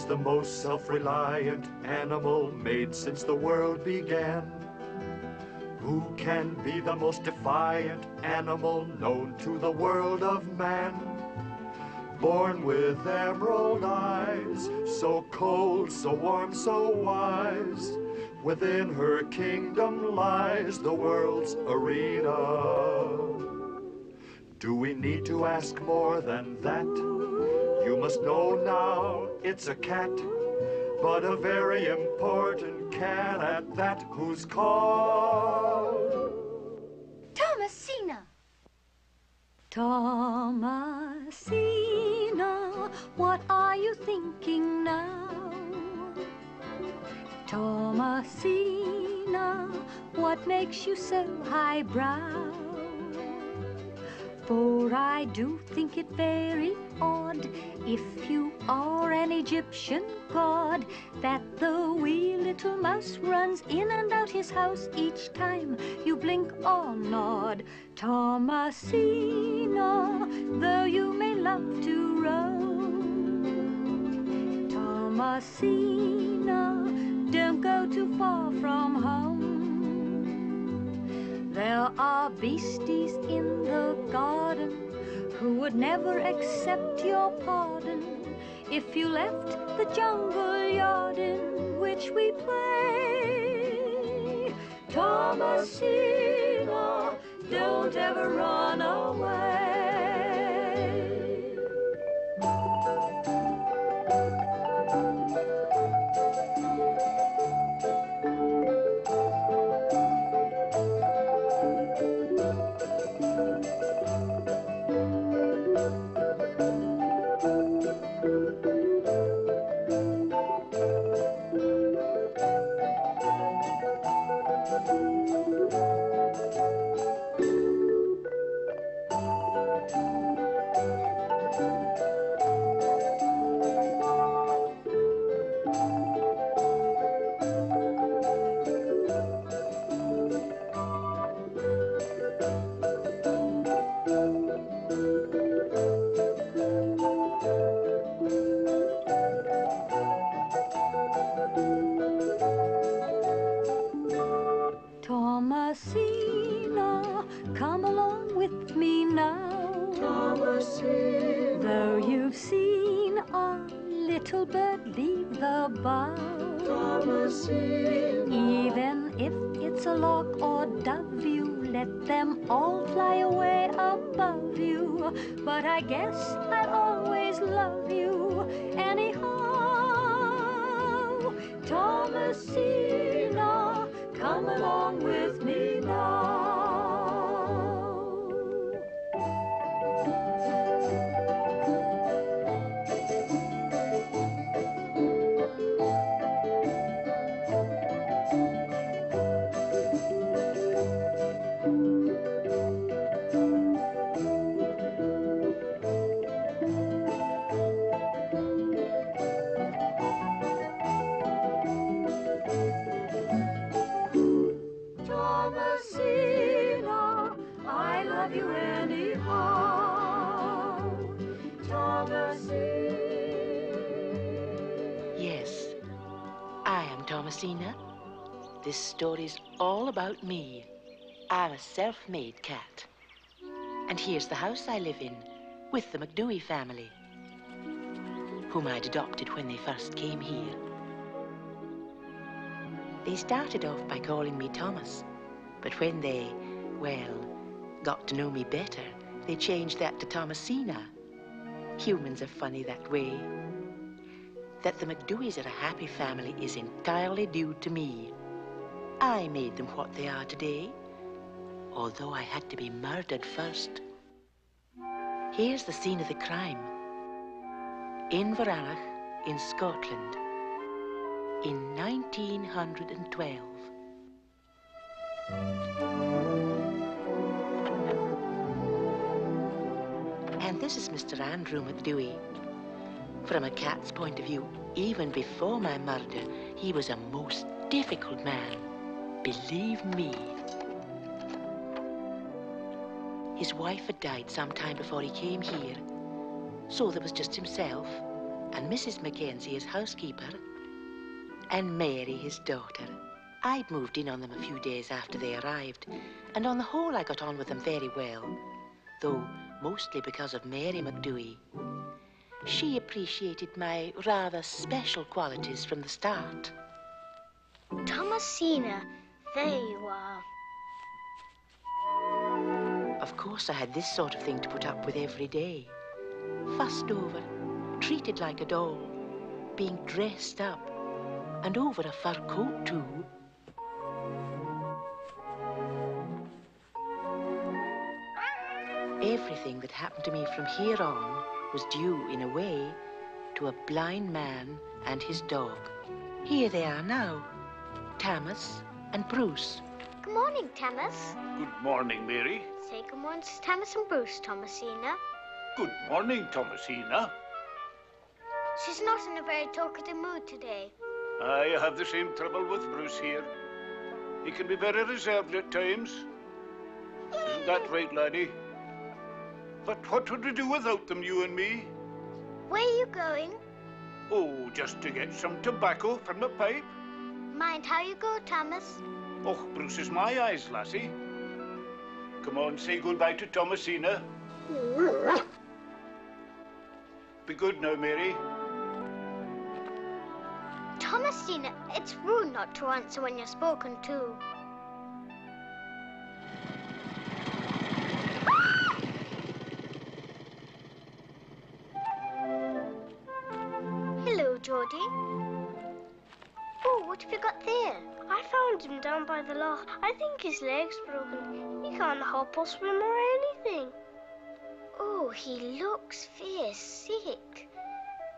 is the most self-reliant animal made since the world began. Who can be the most defiant animal known to the world of man? Born with emerald eyes, so cold, so warm, so wise, within her kingdom lies the world's arena. Do we need to ask more than that? You must know now it's a cat, but a very important cat at that, who's called Thomasina. Thomasina, what are you thinking now? Thomasina, what makes you so highbrow? For I do think it very odd, if you are an Egyptian god, that the wee little mouse runs in and out his house each time you blink or nod. Thomasina, though you may love to roam, Thomasina, don't go too far from home. There are beasties in the garden who would never accept your pardon if you left the jungle yard in which we play. Thomasina, don't ever run away. Thomasina, come along with me now. Thomasina, though you've seen a little bird leave the bough. Thomasina, even if it's a lark or dove, you let them all fly away above you. But I guess I'll always love you anyhow. Thomasina, come along with me now. Thomasina, I love you anyhow. Thomasina. Yes, I am Thomasina. This story's all about me. I'm a self-made cat. And here's the house I live in, with the McGoohan family, whom I'd adopted when they first came here. They started off by calling me Thomas, but when they, well, got to know me better, they changed that to Thomasina. Humans are funny that way. That the McGoohans are a happy family is entirely due to me. I made them what they are today, although I had to be murdered first. Here's the scene of the crime. Inveraray in Scotland in 1912. And this is Mr. Andrew McDewey. From a cat's point of view, even before my murder, he was a most difficult man. Believe me. His wife had died some time before he came here, so there was just himself and Mrs. Mackenzie his housekeeper, and Mary his daughter. I'd moved in on them a few days after they arrived, and on the whole I got on with them very well, though mostly because of Mary McDooey. She appreciated my rather special qualities from the start. Thomasina, there you are. Of course, I had this sort of thing to put up with every day. Fussed over, treated like a doll, being dressed up, and over a fur coat, too. Everything that happened to me from here on was due, in a way, to a blind man and his dog. Here they are now, Thomas and Bruce. Good morning, Thomas. Good morning, Mary. Say good morning to Thomas and Bruce, Thomasina. Good morning, Thomasina. She's not in a very talkative mood today. I have the same trouble with Bruce here. He can be very reserved at times. Isn't that right, laddie? But what would we do without them, you and me? Where are you going? Oh, just to get some tobacco from the pipe. Mind how you go, Thomas. Oh, Bruce is my eyes, lassie. Come on, say goodbye to Thomasina. Be good now, Mary. Thomasina, it's rude not to answer when you're spoken to. Hello, Geordie. Oh, what have you got there? I found him down by the loch. I think his leg's broken. He can't hop or swim or anything. Oh, he looks very sick.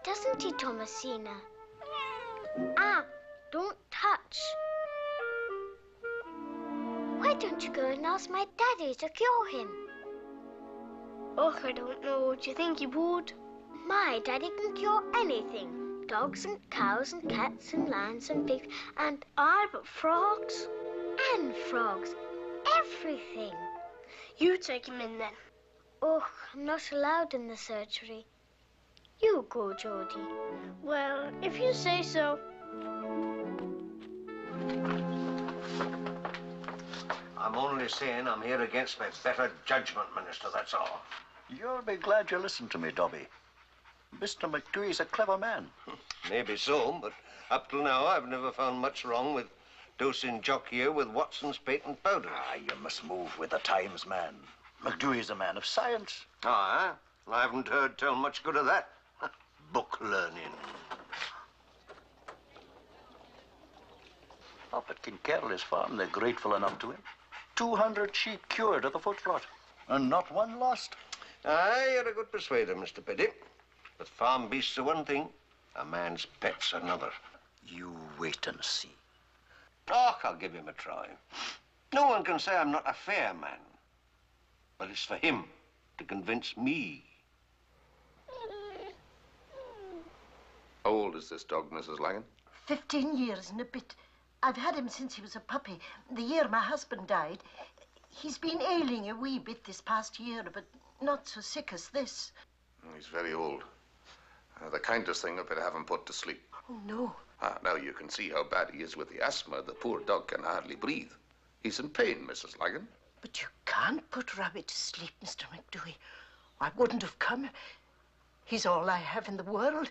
Doesn't he, Thomasina? Ah, don't touch. Why don't you go and ask my daddy to cure him? Oh, I don't know. Do you think he would? My daddy can cure anything. Dogs and cows and cats and lions and pigs and... Aye, but frogs. And frogs. Everything. You take him in then. Oh, I'm not allowed in the surgery. You go, Geordie. Well, if you say so. I'm only saying I'm here against my better judgment, Minister, that's all. You'll be glad you listened to me, Dobby. Mr. McDooey's a clever man. Maybe so, but up till now I've never found much wrong with dosing Jock here with Watson's patent powder. Ah, you must move with the times, man. McDooey's a man of science. Ah, I haven't heard tell much good of that. Book learning. Up at Kinkerley's farm, they're grateful enough to him. 200 sheep cured of the foot rot, and not one lost. Aye, you're a good persuader, Mr. Petty. But farm beasts are one thing, a man's pet's another. You wait and see. Oh, I'll give him a try. No one can say I'm not a fair man. But it's for him to convince me. How old is this dog, Mrs. Langan? 15 years and a bit. I've had him since he was a puppy. The year my husband died. He's been ailing a wee bit this past year, but not so sick as this. He's very old. The kindest thing I've been having put to sleep. Oh, no. Now you can see how bad he is with the asthma. The poor dog can hardly breathe. He's in pain, Mrs. Langan. But you can't put Rabbit to sleep, Mr. McDooey. I wouldn't have come. He's all I have in the world.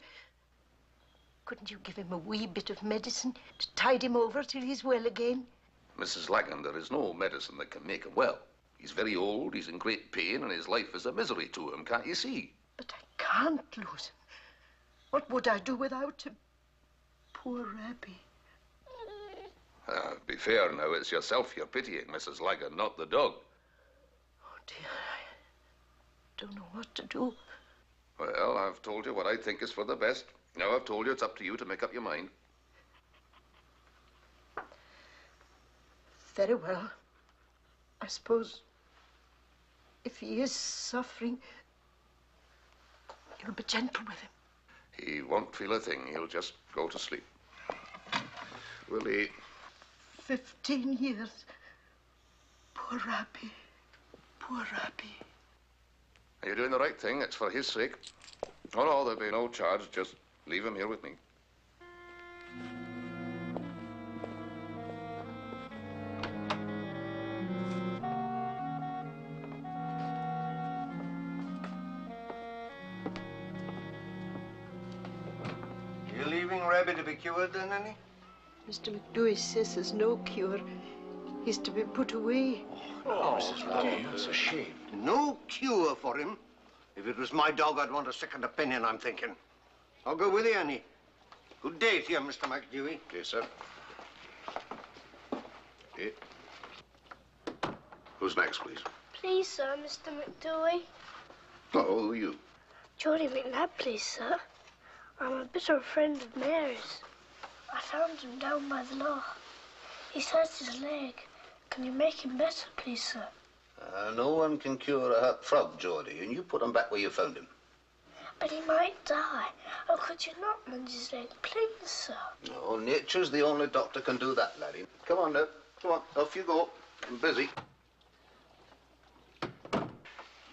Couldn't you give him a wee bit of medicine to tide him over till he's well again? Mrs. Langan, there is no medicine that can make him well. He's very old, he's in great pain, and his life is a misery to him, can't you see? But I can't lose him. What would I do without him? Poor Rabbie. Be fair now, it's yourself you're pitying, Mrs. Langan, not the dog. Oh, dear, I don't know what to do. Well, I've told you what I think is for the best. Now I've told you it's up to you to make up your mind. Very well. I suppose if he is suffering, you'll be gentle with him. He won't feel a thing. He'll just go to sleep. Will he? 15 years. Poor Rabbie. Poor Rabbie. You're doing the right thing. It's for his sake. Oh, no, there'll be no charge. Just Leave him here with me. You're leaving Rabbit to be cured then, Annie? Mr. McDougall says there's no cure. He's to be put away. Oh, Mrs. Rabbit, that's a shame. No cure for him. If it was my dog, I'd want a second opinion, I'm thinking. I'll go with you, Annie. Good day to you, Mr. McDougall. Yes, sir. Eh? Who's next, please? Please, sir, Mr. McDougall. Oh, who are you? Geordie McNabb, please, sir. I'm a bit of a friend of Mary's. I found him down by the loch. He's hurt his leg. Can you make him better, please, sir? No one can cure a hurt frog, Geordie, and you put him back where you found him. But he might die. Oh, could you not mend his leg, please, sir? No, nature's the only doctor can do that, laddie. Come on, now. Come on, off you go. I'm busy.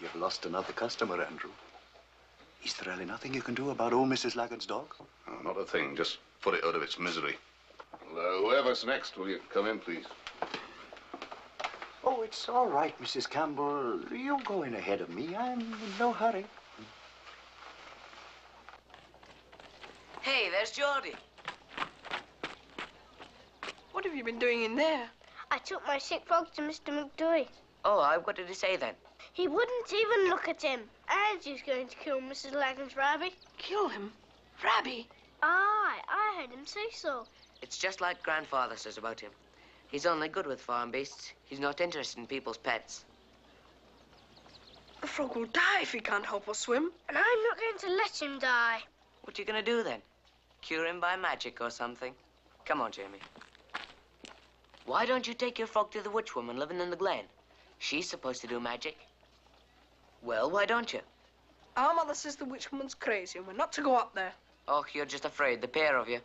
You've lost another customer, Andrew. Is there really nothing you can do about old Mrs. Lagan's dog? Oh, not a thing. Just put it out of its misery. Well, whoever's next, will you come in, please? Oh, it's all right, Mrs. Campbell. You go in ahead of me. I'm in no hurry. Hey, there's Geordie. What have you been doing in there? I took my sick frog to Mr. McDougall. Oh, what did he say then? He wouldn't even look at him. And he's going to kill Mrs. Lagan's Rabbit. Kill him? Rabbit? Aye, I heard him say so. It's just like Grandfather says about him. He's only good with farm beasts. He's not interested in people's pets. The frog will die if he can't help us swim. And I'm not going to let him die. What are you going to do then? Cure him by magic or something? Come on, Jamie. Why don't you take your frog to the witch woman living in the glen? She's supposed to do magic. Well, why don't you? Our mother says the witch woman's crazy and we're not to go up there. Oh, you're just afraid, the pair of you.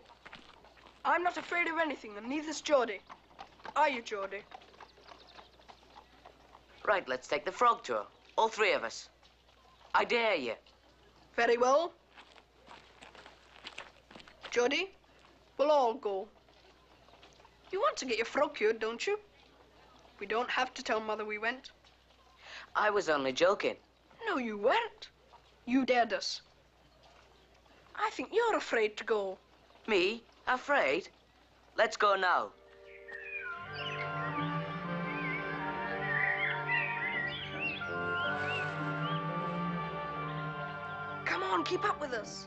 I'm not afraid of anything, and neither's Geordie. Are you, Geordie? Right, let's take the frog tour. All three of us. I dare you. Very well. Geordie, we'll all go. You want to get your frog cured, don't you? We don't have to tell Mother we went. I was only joking. No, you weren't. You dared us. I think you're afraid to go. Me? Afraid? Let's go now. Come on, keep up with us.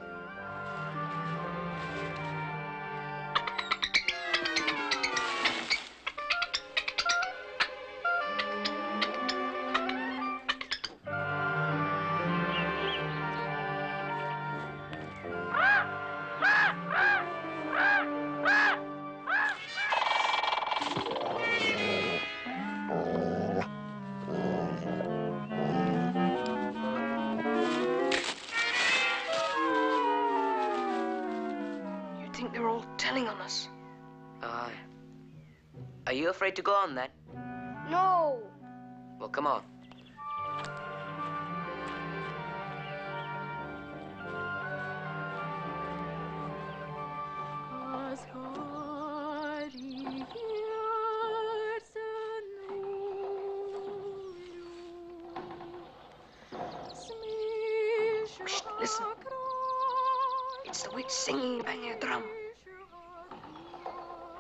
Are you afraid to go on, then? No. Well, come on. Shh, listen. It's the witch singing bang your drum.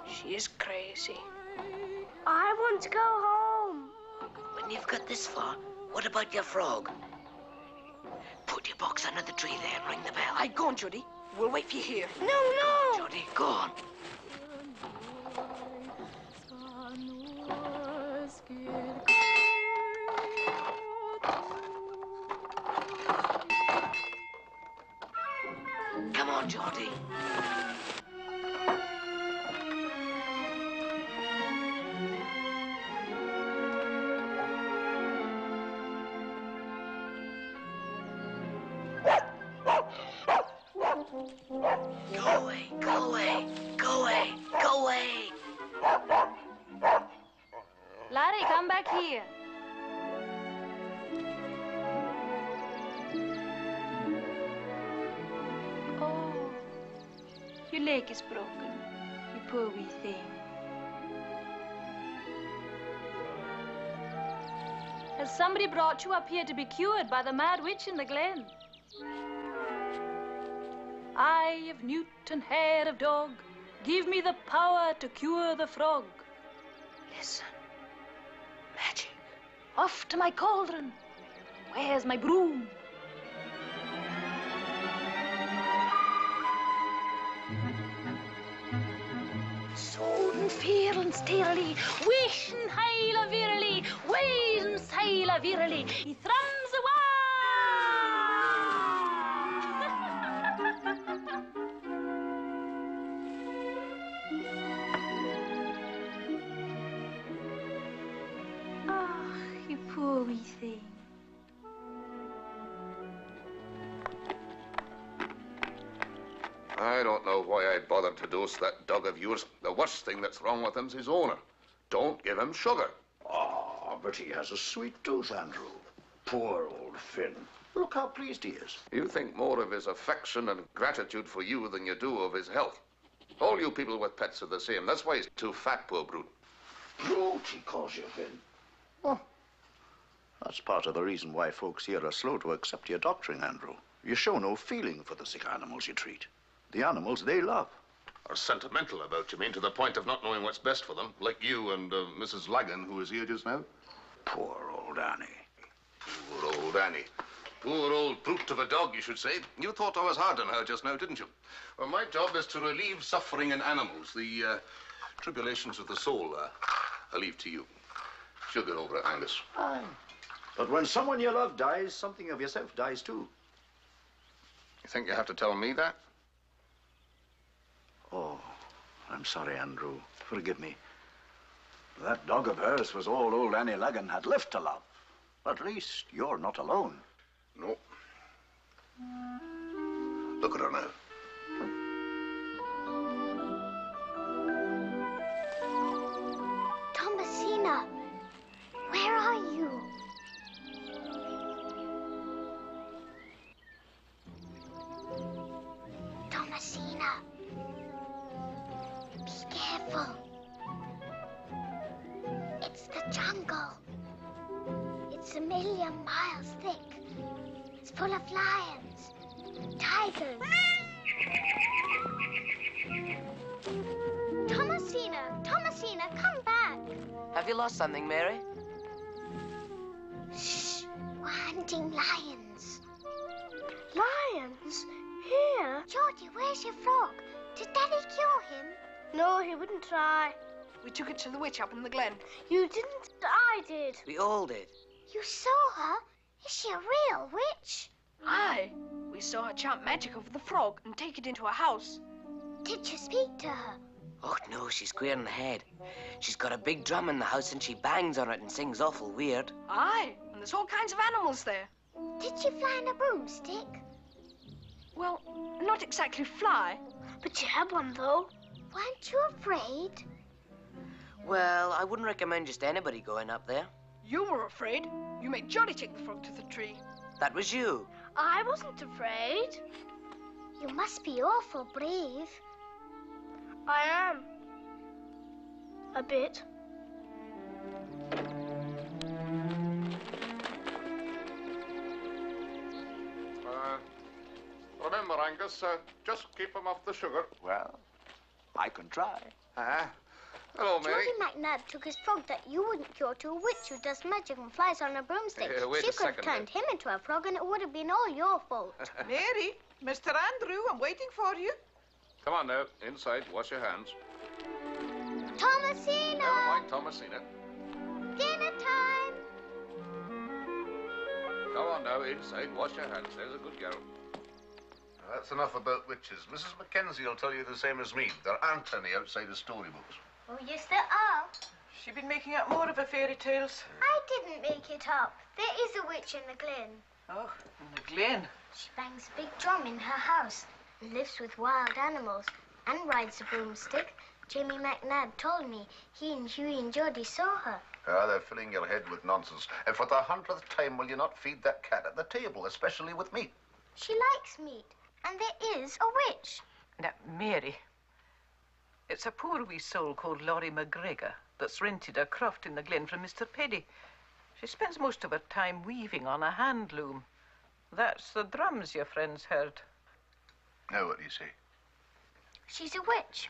She is crazy. I want to go home. When you've got this far, what about your frog? Put your box under the tree there and ring the bell. Go on, Judy. We'll wait for you here. No, Go no. on, Judy, go on. Come on, Geordie. Go away, go away, go away, go away. Larry, come back here. Oh, Your leg is broken. You poor wee thing. Has somebody brought you up here to be cured by the mad witch in the glen? Eye of newt and hair of dog, give me the power to cure the frog. Listen. Magic. Off to my cauldron. Where's my broom? Soden fearlens tearly, wishen heila virally, wazen heila virally, he thrums away. Ah, you poor wee thing. I don't know why I bothered to dose that dog of yours. The worst thing that's wrong with him's his owner. Don't give him sugar. Oh, but he has a sweet tooth, Andrew. Poor old Finn. Look how pleased he is. You think more of his affection and gratitude for you than you do of his health. All you people with pets are the same. That's why he's too fat, poor brute. Brute, he calls you, Finn. Oh, that's part of the reason why folks here are slow to accept your doctrine, Andrew. You show no feeling for the sick animals you treat. The animals they love. Are sentimental about, you mean, to the point of not knowing what's best for them, like you and Mrs. Lagan, who is here just now? Poor old Annie. Poor old Annie. Poor old brute of a dog, you should say. You thought I was hard on her just now, didn't you? Well, my job is to relieve suffering in animals. The tribulations of the soul, I leave to you. She'll get over it, Angus. Aye. But when someone you love dies, something of yourself dies too. You think you have to tell me that? Oh, I'm sorry, Andrew. Forgive me. That dog of hers was all old Annie Lagan had left to love. At least you're not alone. No. Look at her now. Thomasina, where are you? Thomasina, be careful. It's the jungle. It's a million miles thick. It's full of lions, tigers. Thomasina, come back. Have you lost something, Mary? Shh, we're hunting lions. Lions? Here? Geordie, where's your frog? Did Daddy cure him? No, he wouldn't try. We took it to the witch up in the glen. You didn't? I did. We all did. You saw her? Is she a real witch? Aye. We saw her chant magic over the frog and take it into her house. Did you speak to her? Oh, no, she's queer in the head. She's got a big drum in the house and she bangs on it and sings awful weird. Aye, and there's all kinds of animals there. Did she fly on a broomstick? Well, not exactly fly. But she had one, though. Weren't you afraid? Well, I wouldn't recommend just anybody going up there. You were afraid. You made Johnny take the frog to the tree. That was you. I wasn't afraid. You must be awful brave. I am. A bit. Remember, Angus, just keep him off the sugar. Well, I can try. Hello, Mary. Geordie McNabb took his frog that you wouldn't cure to a witch who does magic and flies on a broomstick. Wait she a could have second, turned him into a frog and it would have been all your fault. Mary, Mr. Andrew, I'm waiting for you. Come on now, inside, wash your hands. Thomasina! Never mind, Thomasina. Dinner time! Come on now, inside, wash your hands. There's a good girl. That's enough about witches. Mrs. Mackenzie will tell you the same as me. There aren't any outside of storybooks. Oh, yes, there are. She's been making up more of her fairy tales. I didn't make it up. There is a witch in the glen. Oh, in the glen. She bangs a big drum in her house and lives with wild animals and rides a broomstick. Jamie McNabb told me he and Hughie and Geordie saw her. Ah, they're filling your head with nonsense. And for the 100th time, will you not feed that cat at the table, especially with meat? She likes meat, and there is a witch. Now, Mary, It's a poor wee soul called Laurie McGregor that's rented a croft in the glen from Mr. Peddy. She spends most of her time weaving on a hand loom. That's the drums your friends heard. Now, what do you say? She's a witch.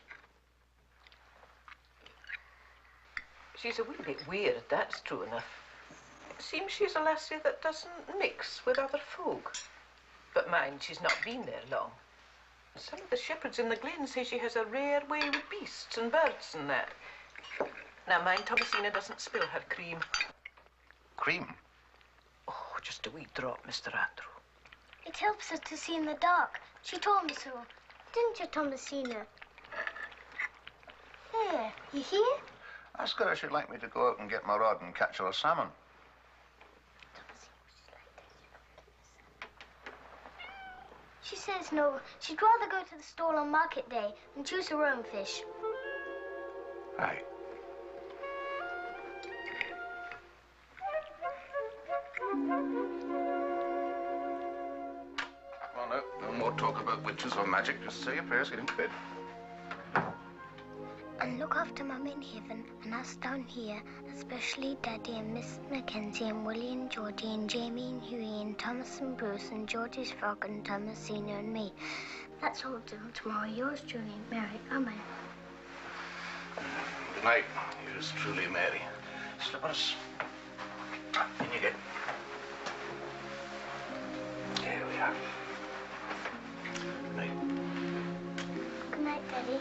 She's a wee bit weird, that's true enough. It seems she's a lassie that doesn't mix with other folk. But mind, she's not been there long. Some of the shepherds in the glen say she has a rare way with beasts and birds and that. Now mind, Thomasina doesn't spill her cream. Cream? Oh, just a wee drop, Mr. Andrew. It helps her to see in the dark. She told me so. Didn't you, Thomasina? There, you hear? Ask her if she'd like me to go out and get my rod and catch her a salmon. She says no. She'd rather go to the stall on market day and choose her own fish. Right. Well, no more talk about witches or magic. Just say your prayers, get into bed. And look after Mum in heaven and us down here, especially Daddy and Miss Mackenzie and Willie and Georgie and Jamie and Hughie and Thomas and Bruce and Georgie's frog and Thomasina and me. That's all till tomorrow. Yours truly, Mary. Amen. Good night. Yours truly, Mary. Slippers. In you get. There we are. Good night. Good night, Daddy.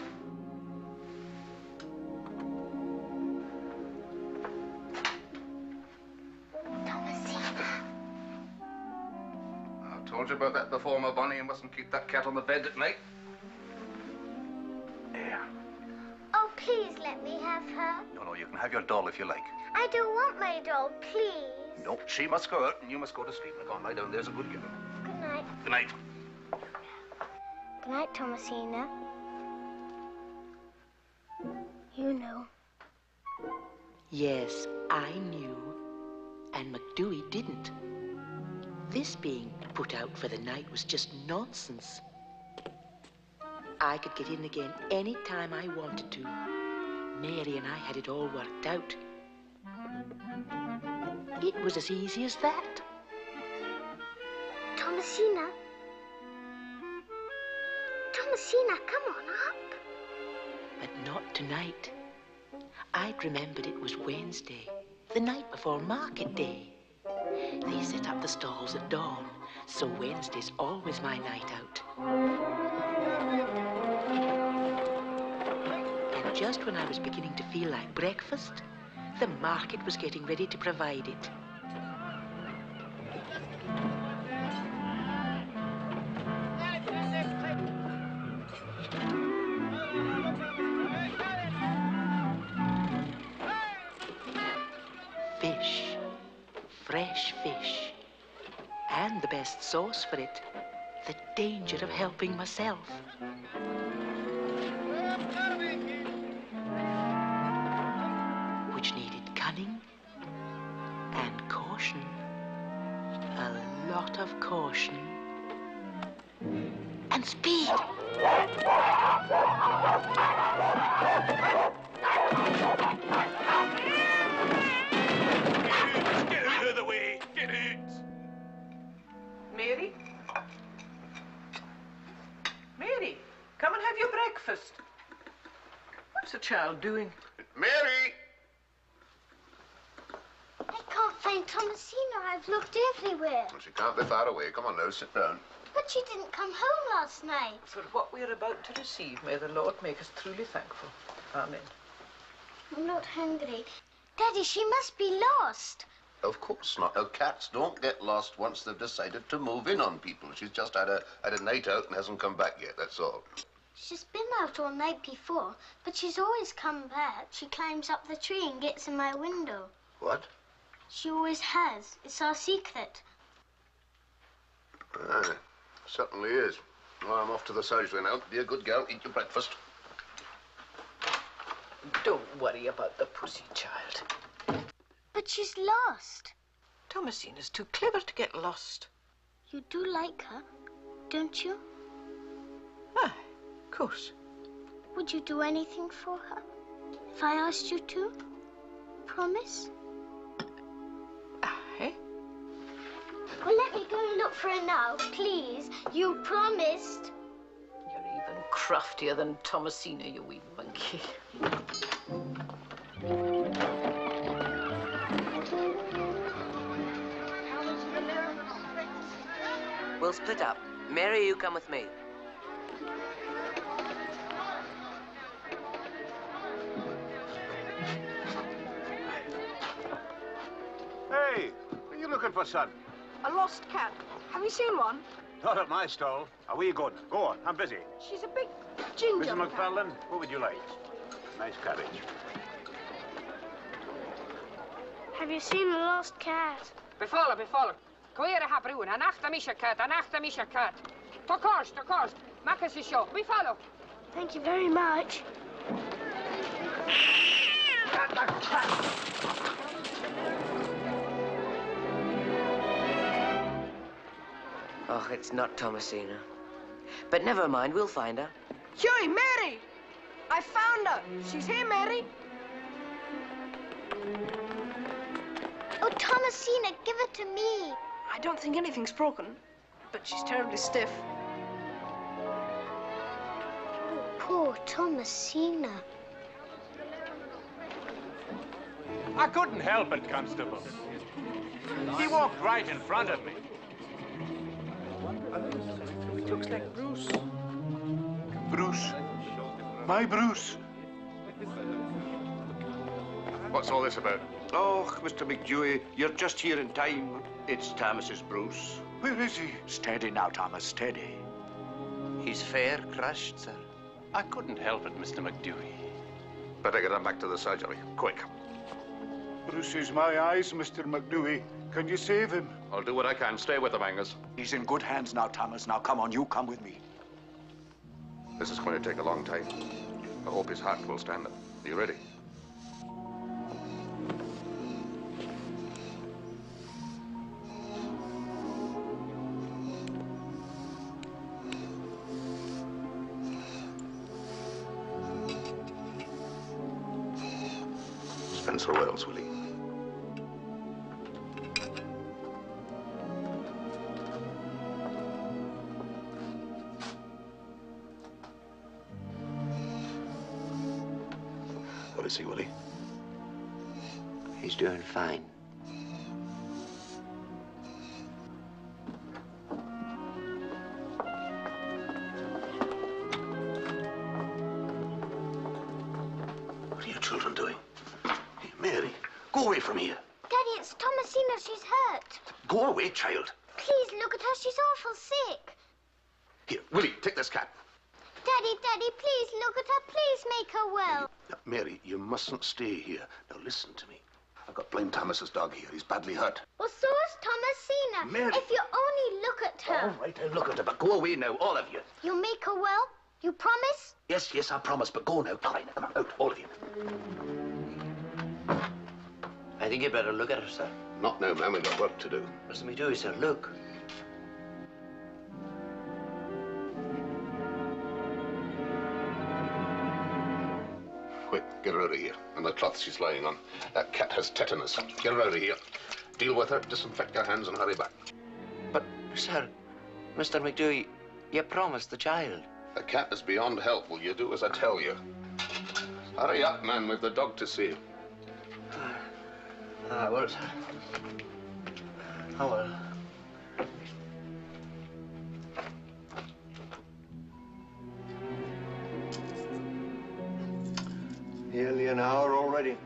Told you about that before, my Bonnie. You mustn't keep that cat on the bed at night. There. Oh, please let me have her. No, you can have your doll if you like. I don't want my doll, please. No, she must go out and you must go to sleep. Now, go on, lie down. There's a good girl. Good night. Good night. Good night, Thomasina. You know. Yes, I knew. And McDooey didn't. This being put out for the night was just nonsense. I could get in again any time I wanted to. Mary and I had it all worked out. It was as easy as that. Thomasina. Thomasina, come on up. But not tonight. I'd remembered it was Wednesday, the night before market day. They set up the stalls at dawn, so Wednesday's always my night out. And just when I was beginning to feel like breakfast, the market was getting ready to provide it. Fish. Fresh fish. And the best sauce for it, the danger of helping myself. Which needed cunning and caution. A lot of caution. And speed. Get out of the way! Get out! Mary? Mary, come and have your breakfast. What's the child doing? Mary! I can't find Thomasina. I've looked everywhere. Well, she can't be far away. Come on now, sit down. But she didn't come home last night. For what we are about to receive, may the Lord make us truly thankful. Amen. I'm not hungry. Daddy, she must be lost. Of course not. No, cats don't get lost once they've decided to move in on people. She's just had a night out and hasn't come back yet, that's all. She's been out all night before, but she's always come back. She climbs up the tree and gets in my window. What? She always has. It's our secret. Aye, certainly is. Well, I'm off to the surgery now. Be a good girl, eat your breakfast. Don't worry about the pussy, child. But she's lost. Thomasina's too clever to get lost. You do like her, don't you? Aye, of course. Would you do anything for her? If I asked you to? Promise? Well, let me go and look for her now, please. You promised. You're even craftier than Thomasina, you wee monkey. We'll split up. Mary, you come with me. Hey, what are you looking for, son? A lost cat. Have you seen one? Not at my stall. Are we good? Go on, I'm busy. She's a big ginger Mrs. cat. McFarlane, what would you like? Nice cabbage. Have you seen the lost cat? Befalla. Queer ha brún, an achta misha cat. Tokors, Makas is show. Befalla. Thank you very much. Oh, it's not Thomasina. But never mind, we'll find her. Huey, Mary! I found her. She's here, Mary. Oh, Thomasina, give it to me. I don't think anything's broken, but she's terribly stiff. Oh, poor Thomasina. I couldn't help it, Constable. He walked right in front of me. It looks like Bruce. Bruce? My Bruce? What's all this about? Oh, Mr. McDewey, you're just here in time. It's Thomas's Bruce. Where is he? Steady now, Thomas, steady. He's fair crushed, sir. I couldn't help it, Mr. McDewey. Better get him back to the surgery, quick. Bruce is my eyes, Mr. McDewey. Can you save him? I'll do what I can. Stay with him, Angus. He's in good hands now, Thomas. Now, come on, you come with me. This is going to take a long time. I hope his heart will stand it. Are you ready? Spencer Wells, will he? What is he, Willie? He's doing fine. What are you children doing? Hey, Mary, go away from here. Daddy, it's Thomasina. She's hurt. Go away, child. Please look at her. She's awful sick. Here, Willie, take this cat. Daddy, please look at her. Please make her well. Now, Mary, you mustn't stay here. Now, listen to me. I've got blind Thomas's dog here. He's badly hurt. Well, so is Thomasina. Mary. If you only look at her. All right, I'll look at her, but go away now, all of you. You'll make her well? You promise? Yes, I promise, but go now. All right, now, come on, out, all of you. I think you better look at her, sir. Not now, ma'am. We've got work to do. What's me do, sir? Look. Quick, get her out of here. And the cloth she's lying on. That cat has tetanus. Get her out of here. Deal with her, disinfect your hands, and hurry back. But, sir, Mr. McDewey, you promised the child. The cat is beyond help. Will you do as I tell you? Hurry up, man. We've the dog to see. I will, sir. I will. Nearly an hour already.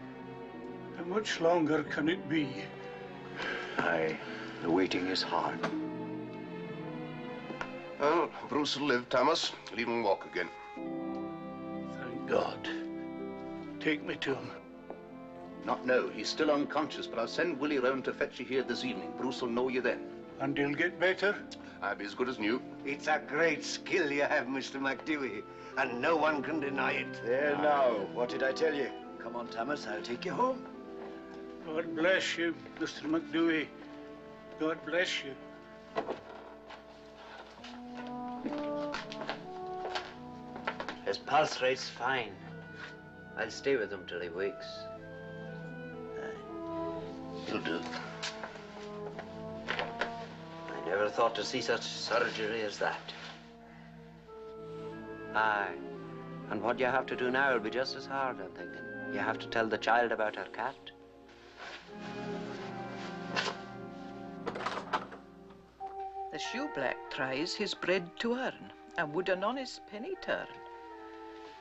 How much longer can it be? Aye, the waiting is hard. Well, Bruce will live, Thomas. Leave him walk again. Thank God. Take me to him. Not now. He's still unconscious, but I'll send Willie round to fetch you here this evening. Bruce will know you then. And he'll get better? I'll be as good as new. It's a great skill you have, Mr. McDewey, and no one can deny it. There now. What did I tell you? Come on, Thomas. I'll take you home. God bless you, Mr. McDewey. God bless you. His pulse rate's fine. I'll stay with him till he wakes. You'll do. I never thought to see such surgery as that. Aye. And what you have to do now will be just as hard, I'm thinking. You have to tell the child about her cat. The shoeblack tries his bread to earn, and would an honest penny turn.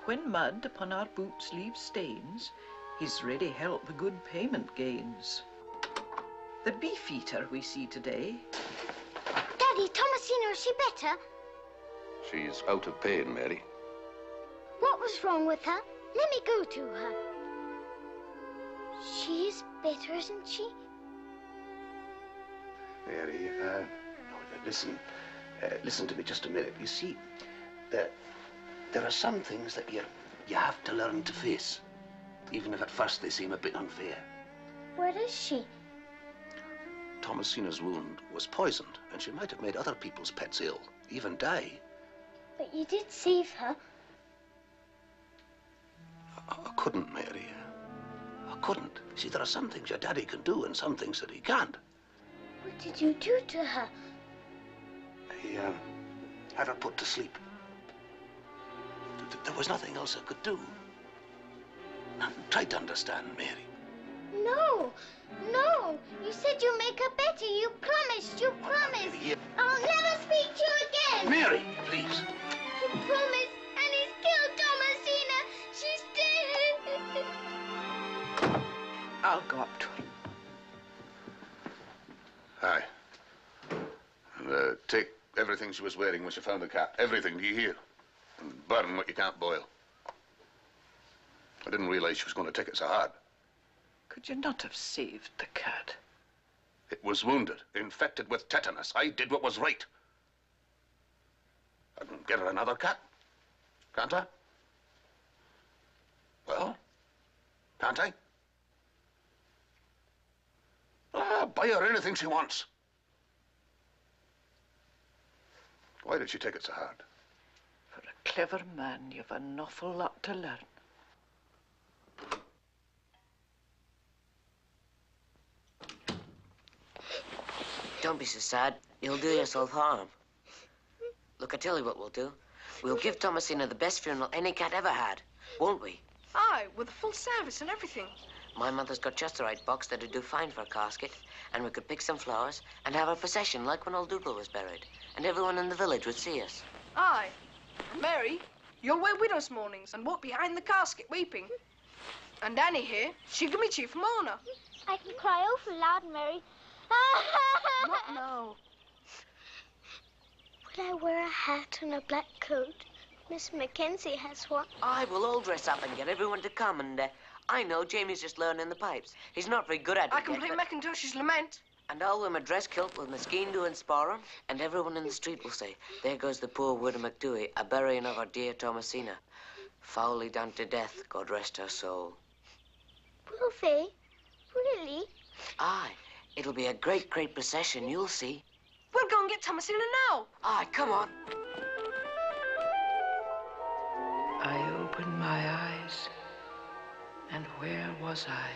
When mud upon our boots leaves stains, his ready help good payment gains. The beef-eater we see today. Daddy, Thomasina, is she better? She's out of pain, Mary. What was wrong with her? Let me go to her. She is better, isn't she? Mary, listen. Listen to me just a minute. You see, there are some things that you have to learn to face, even if at first they seem a bit unfair. Where is she? Thomasina's wound was poisoned, and she might have made other people's pets ill, even die. But you did save her. I couldn't, Mary. I couldn't. See, there are some things your daddy can do and some things that he can't. What did you do to her? I had her put to sleep. There was nothing else I could do. Now, try to understand, Mary. No, no. You said you'd make her better. You promised. You promised. Mary, I'll never speak to you again. Mary, please. You promised, and he's killed Thomasina. She's dead. I'll go up to him. Aye. And take everything she was wearing when she found the cat. Everything, do you hear? And burn what you can't boil. I didn't realize she was going to take it so hard. Could you not have saved the cat? It was wounded, infected with tetanus. I did what was right. I can get her another cat, can't I? Well, can't I? Buy her anything she wants. Why did she take it so hard? For a clever man, you've an awful lot to learn. Don't be so sad. You'll do yourself harm. Look, I tell you what we'll do. We'll give Thomasina the best funeral any cat ever had, won't we? Aye, with a full service and everything. My mother's got just the right box that'd do fine for a casket, and we could pick some flowers and have a procession like when old Dougal was buried, and everyone in the village would see us. Aye. Mary, you'll wear widow's mournings and walk behind the casket weeping. And Annie here, she can be chief mourner. I can cry awful loud, Mary. Not now. Will I wear a hat and a black coat? Miss Mackenzie has one. Aye, we'll all dress up and get everyone to come, and I know Jamie's just learning the pipes. He's not very good at it I can yet, play but... Macintosh's Lament. And I'll wear my dress kilt with my skein doing sporran, and everyone in the street will say, there goes the poor widow McDooey, a burying of our dear Thomasina. Foully done to death, God rest her soul. Will they? Really? Aye, it'll be a great, great procession, you'll see. We'll go and get Thomasina now. Aye, come on. I opened my eyes, and where was I?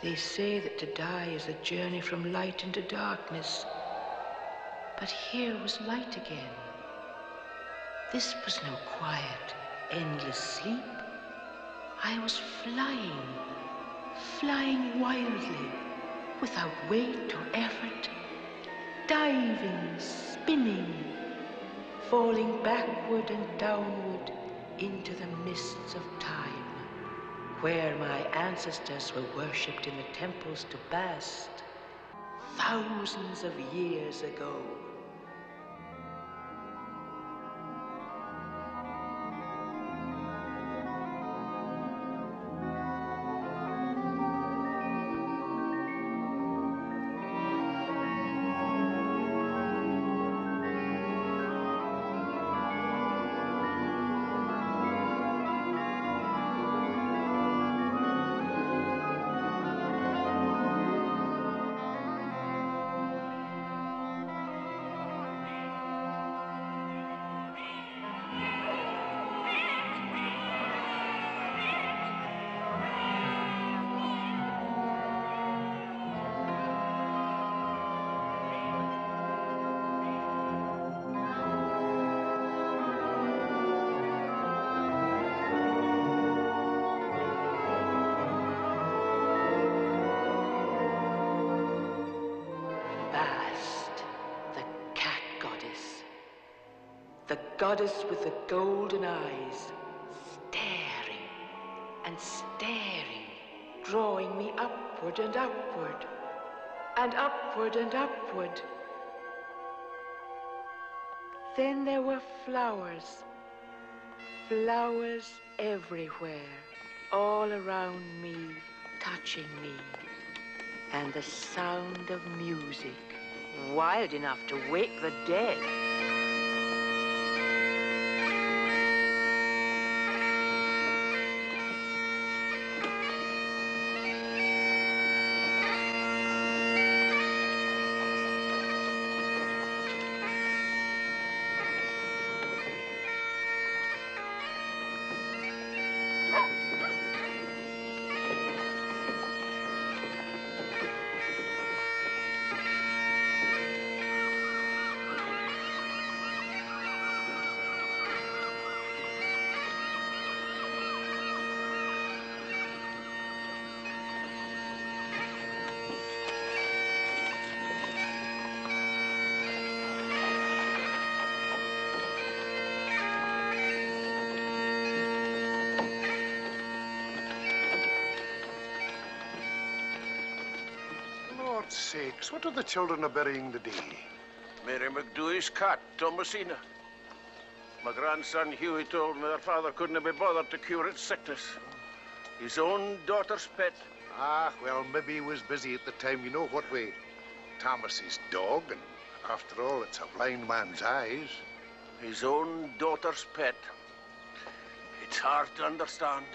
They say that to die is a journey from light into darkness. But here was light again. This was no quiet, endless sleep. I was flying, flying wildly, without weight or effort, diving, spinning, falling backward and downward into the mists of time, where my ancestors were worshipped in the temples to Bast, thousands of years ago. The goddess with the golden eyes, staring and staring, drawing me upward and upward, and upward and upward. Then there were flowers, flowers everywhere, all around me, touching me, and the sound of music, wild enough to wake the dead. Lord's sakes, what are the children are burying today? Mary McDooey's cat, Thomasina. My grandson Hughie told me their father couldn't be bothered to cure its sickness. His own daughter's pet. Ah, well, maybe he was busy at the time. You know what way? Thomas's dog, and after all, it's a blind man's eyes. His own daughter's pet. It's hard to understand.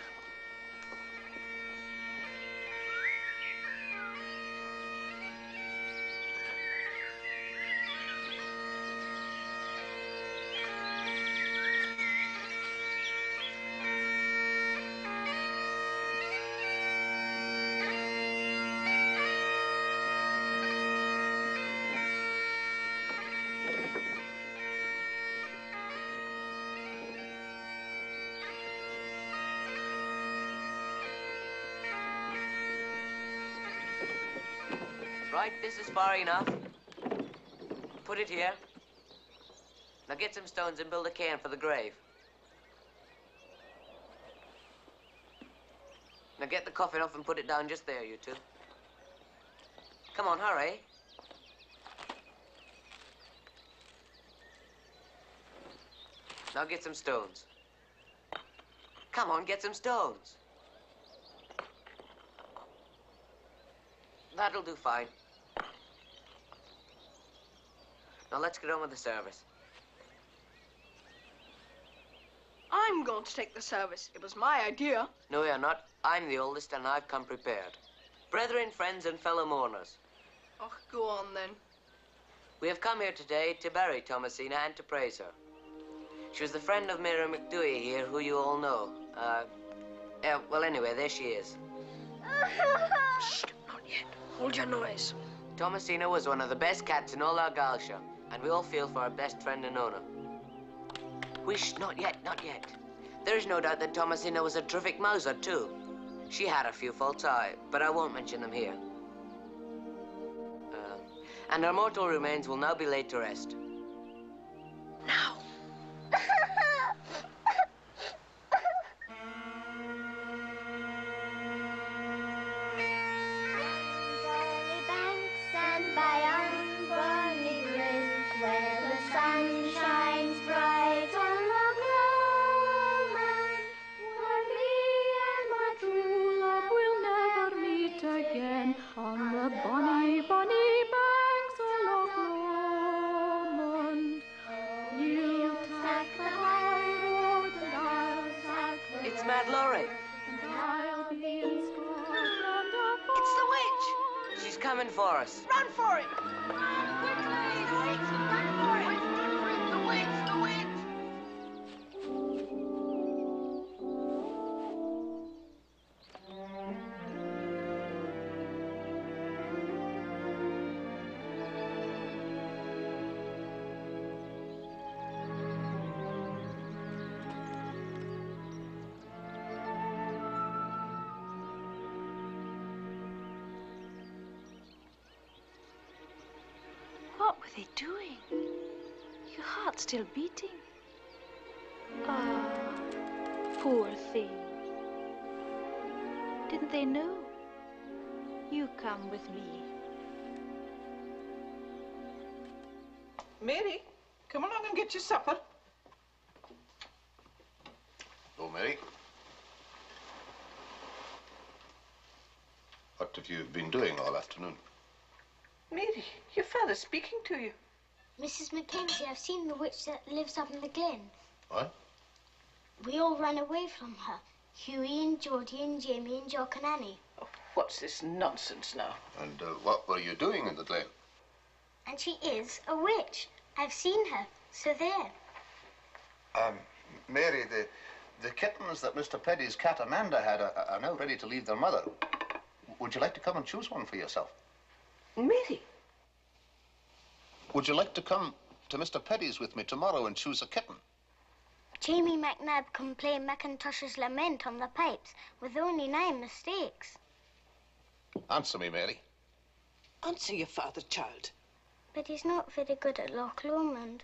Right, this is far enough. Put it here. Now get some stones and build a cairn for the grave. Now get the coffin off and put it down just there, you two. Come on, hurry. Now get some stones. Come on, get some stones. That'll do fine. Now let's get on with the service. I'm going to take the service. It was my idea. No, you're not. I'm the oldest and I've come prepared. Brethren, friends, and fellow mourners. Oh, go on then. We have come here today to bury Thomasina and to praise her. She was the friend of Mary McDooey here, who you all know. Well, anyway, there she is. Shh, not yet. Hold your noise. Thomasina was one of the best cats in all Argyllshire, and we all feel for our best friend and owner. Wish, not yet, not yet. There is no doubt that Thomasina was a terrific mouser, too. She had a few faults, but I won't mention them here. And her mortal remains will now be laid to rest. Now. On the bonny, bonny banks of Loch Lomond, you'll take the high road and I'll take the It's Mad Laurie. And I'll be in Scotland. It's the witch. She's coming for us. Run for it. Quickly, the witch, run for it. The witch, the witch. What were they doing? Your heart's still beating. Ah, poor thing. Didn't they know? You come with me. Mary, come along and get your supper. Oh, Mary. What have you been doing all afternoon? Mary, your father's speaking to you. Mrs. Mackenzie, I've seen the witch that lives up in the glen. What? We all ran away from her. Hughie and Geordie and Jamie and Jock and Annie. Oh, what's this nonsense now? And what were you doing in the glen? And she is a witch. I've seen her. So there. Mary, the kittens that Mr. Peddy's cat Amanda had are now ready to leave their mother. Would you like to come and choose one for yourself? Mary? Would you like to come to Mr. Peddy's with me tomorrow and choose a kitten? Jamie McNabb can play Macintosh's Lament on the pipes with only 9 mistakes. Answer me, Mary. Answer your father, child. But he's not very good at Loch Lomond.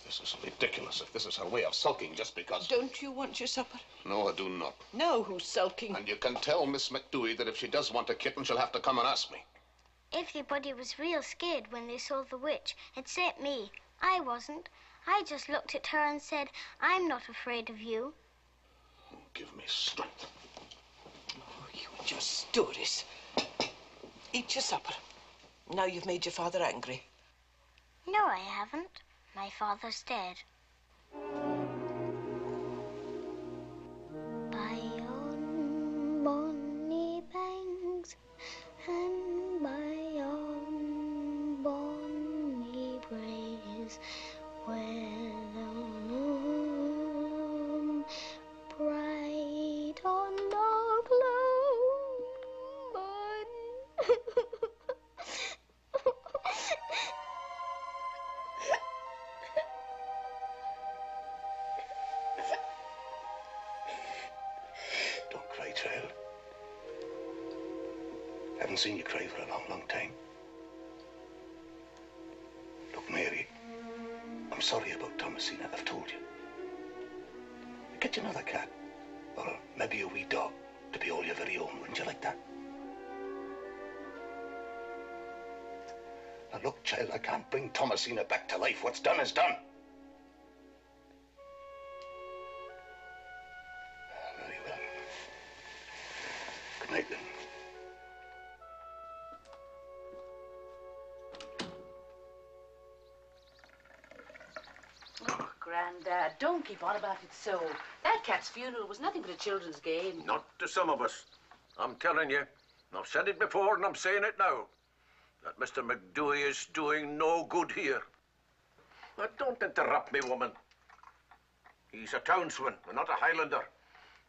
This is ridiculous if this is her way of sulking just because... Don't you want your supper? No, I do not. Now who's sulking? And you can tell Miss McDooey that if she does want a kitten, she'll have to come and ask me. Everybody was real scared when they saw the witch, except me. I wasn't. I just looked at her and said, I'm not afraid of you. Give me strength. Oh, you and your stories. Eat your supper. Now you've made your father angry. No, I haven't. My father's dead. By yon bonny banks and by yon bonny braes, where the moon bright on Loch Lomond. Don't cry, child. Haven't seen you cry for a long, long time. Look, Mary, I'm sorry about Thomasina. I've told you. Get you another cat, or maybe a wee dog, to be all your very own. Wouldn't you like that? Now, look, child, I can't bring Thomasina back to life. What's done is done. Very well. Good night, then. Oh, Grandad, don't keep on about it so. That cat's funeral was nothing but a children's game. Not to some of us. I'm telling you. I've said it before and I'm saying it now. That Mr. McDooey is doing no good here. Now, don't interrupt me, woman. He's a townsman and not a Highlander.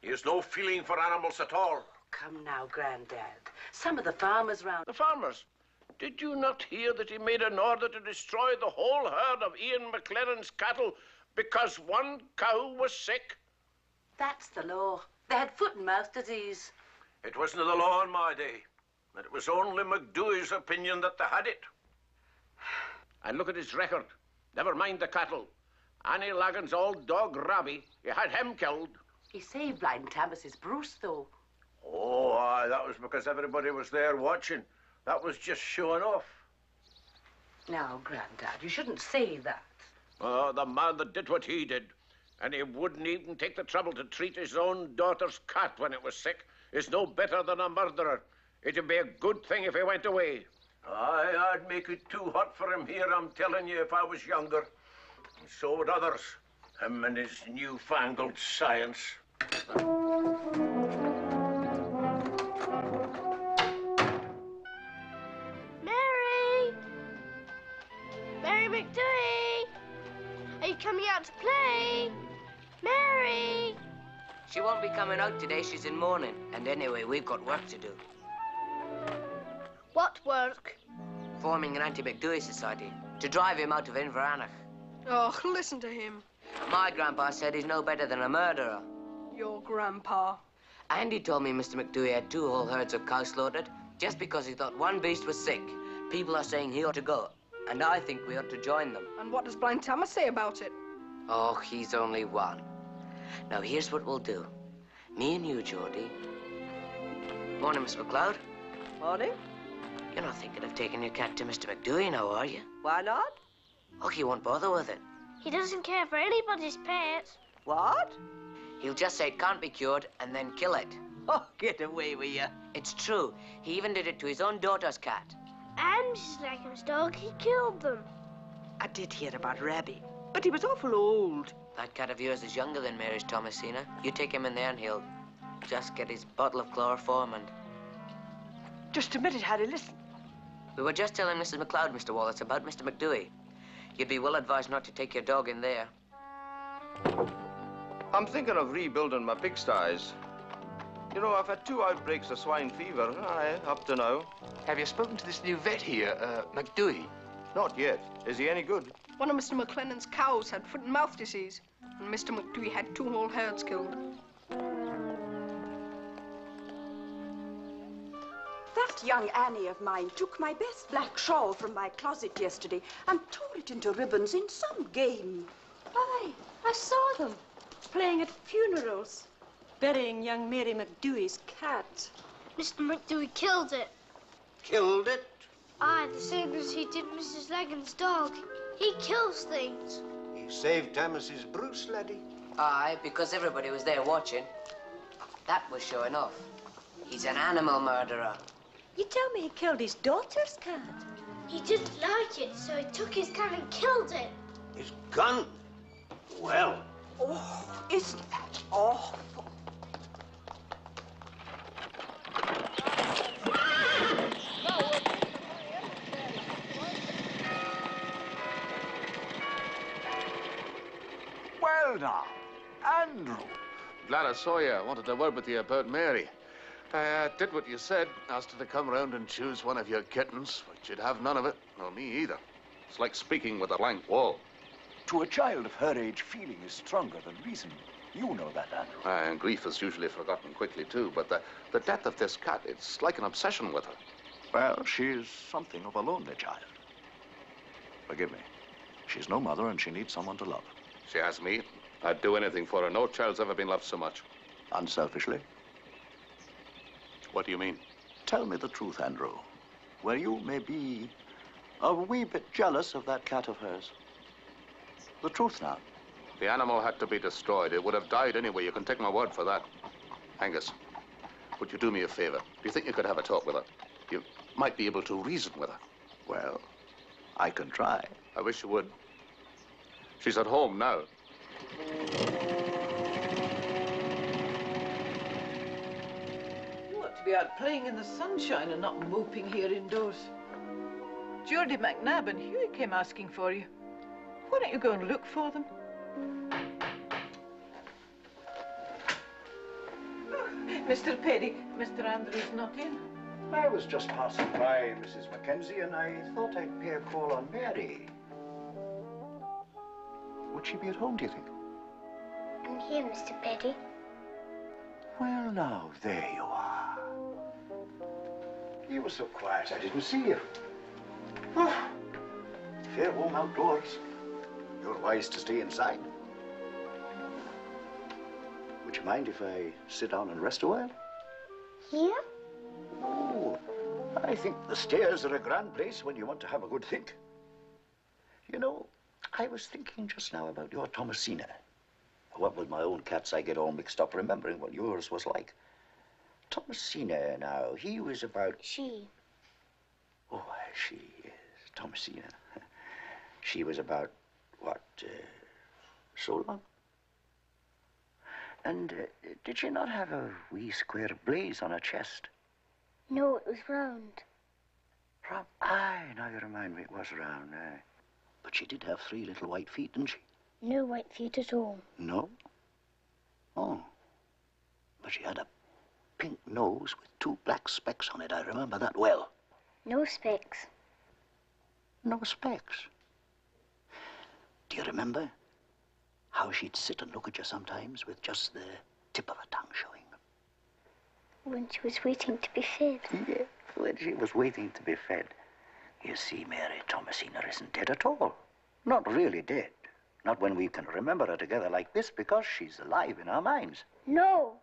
He has no feeling for animals at all. Come now, Grandad. Some of the farmers round... The farmers? Did you not hear that he made an order to destroy the whole herd of Ian McLaren's cattle because one cow was sick? That's the law. They had foot and mouth disease. It wasn't the law in my day. And it was only McDooey's opinion that they had it. And look at his record. Never mind the cattle. Annie Lagan's old dog, Robbie, he had him killed. He saved Blind Thomas's Bruce, though. Oh, aye, that was because everybody was there watching. That was just showing off. Now, Grandad, you shouldn't say that. Oh, the man that did what he did, and he wouldn't even take the trouble to treat his own daughter's cat when it was sick, is no better than a murderer. It'd be a good thing if he went away. Aye, I'd make it too hot for him here, I'm telling you, if I was younger. And so would others. Him and his newfangled science. Mary! Mary McDooey! Are you coming out to play? Mary! She won't be coming out today. She's in mourning. And anyway, we've got work to do. What work? Forming an anti-McDooey society to drive him out of Inveraray. Oh, listen to him. My grandpa said he's no better than a murderer. Your grandpa. And he told me Mr. McDooey had 2 whole herds of cows slaughtered just because he thought one beast was sick. People are saying he ought to go, and I think we ought to join them. And what does Blind Thomas say about it? Oh, he's only one. Now, here's what we'll do. Me and you, Geordie. Morning, Miss McLeod. Morning. You're not thinking of taking your cat to Mr. McDooey now, are you? Why not? Oh, he won't bother with it. He doesn't care for anybody's pets. What? He'll just say it can't be cured and then kill it. Oh, get away with you. It's true. He even did it to his own daughter's cat. And Mrs. Legham's dog, he killed them. I did hear about Rabby, but he was awful old. That cat of yours is younger than Mary's, Thomasina. You take him in there and he'll just get his bottle of chloroform and... Just a minute, Harry, listen. We were just telling Mrs. McLeod, Mr. Wallace, about Mr. McDooey. You'd be well advised not to take your dog in there. I'm thinking of rebuilding my pigsties. You know, I've had 2 outbreaks of swine fever, up to now. Have you spoken to this new vet here, McDooey? Not yet. Is he any good? One of Mr. McLennan's cows had foot and mouth disease, and Mr. McDooey had 2 whole herds killed. That young Annie of mine took my best black shawl from my closet yesterday and tore it into ribbons in some game. Aye, I saw them playing at funerals, burying young Mary McDooey's cat. Mr. McDooey killed it. Killed it? Aye, the same as he did Mrs. Legham's dog. He kills things. He saved Thomas's Bruce, laddie. Aye, because everybody was there watching. That was showing off. He's an animal murderer. You tell me he killed his daughter's cat. He didn't like it, so he took his gun and killed it. His gun? Well. Oh, isn't that awful? Well now, Andrew. Glad I saw you. I wanted to word with you about Mary. I did what you said, asked her to come round and choose one of your kittens, but you'd have none of it, nor me either. It's like speaking with a blank wall. To a child of her age, feeling is stronger than reason. You know that, Andrew. And grief is usually forgotten quickly, too, but the death of this cat, it's like an obsession with her. Well, she's something of a lonely child. Forgive me. She's no mother and she needs someone to love. She has me. I'd do anything for her. No child's ever been loved so much. Unselfishly? What do you mean? Tell me the truth, Andrew. Were you maybe a wee bit jealous of that cat of hers? The truth now. The animal had to be destroyed. It would have died anyway. You can take my word for that. Angus, would you do me a favor? Do you think you could have a talk with her? You might be able to reason with her. Well, I can try. I wish you would. She's at home now. You ought to be out playing in the sunshine and not moping here indoors. Geordie McNabb and Hughie came asking for you. Why don't you go and look for them? Oh, Mr. Petty, Mr. Andrews not in. I was just passing by Mrs. Mackenzie and I thought I'd pay a call on Mary. Would she be at home, do you think? I'm here, Mr. Petty. Well, now, there you are. You were so quiet I didn't see you. Oh, fair home outdoors. You're wise to stay inside. Would you mind if I sit down and rest a while? Here? Oh, I think the stairs are a grand place when you want to have a good think. You know, I was thinking just now about your Thomasina. What with my own cats, I get all mixed up remembering what yours was like. Thomasina, now, he was about... She. Oh, she is. Thomasina. She was about, what, so long? And did she not have a wee square blaze on her chest? No, it was round. Aye, now you remind me, it was round, aye. But she did have 3 little white feet, didn't she? No white feet at all. No? Oh. But she had a pink nose with 2 black specks on it. I remember that well. No specks. No specks? Do you remember how she'd sit and look at you sometimes with just the tip of her tongue showing? When she was waiting to be fed. Yeah, when she was waiting to be fed. You see, Mary, Thomasina isn't dead at all. Not really dead. Not when we can remember her together like this, because she's alive in our minds. No.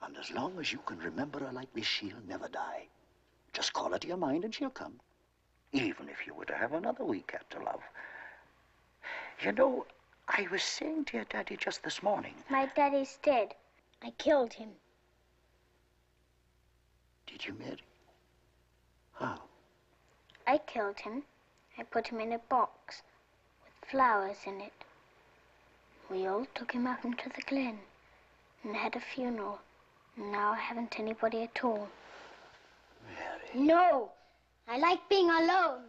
And as long as you can remember her like this, she'll never die. Just call her to your mind and she'll come. Even if you were to have another wee cat to love. You know, I was saying to your daddy just this morning. My daddy's dead. I killed him. Did you, Mary? How? I killed him. I put him in a box with flowers in it. We all took him up into the glen and had a funeral. And now I haven't anybody at all. Mary. No! I like being alone.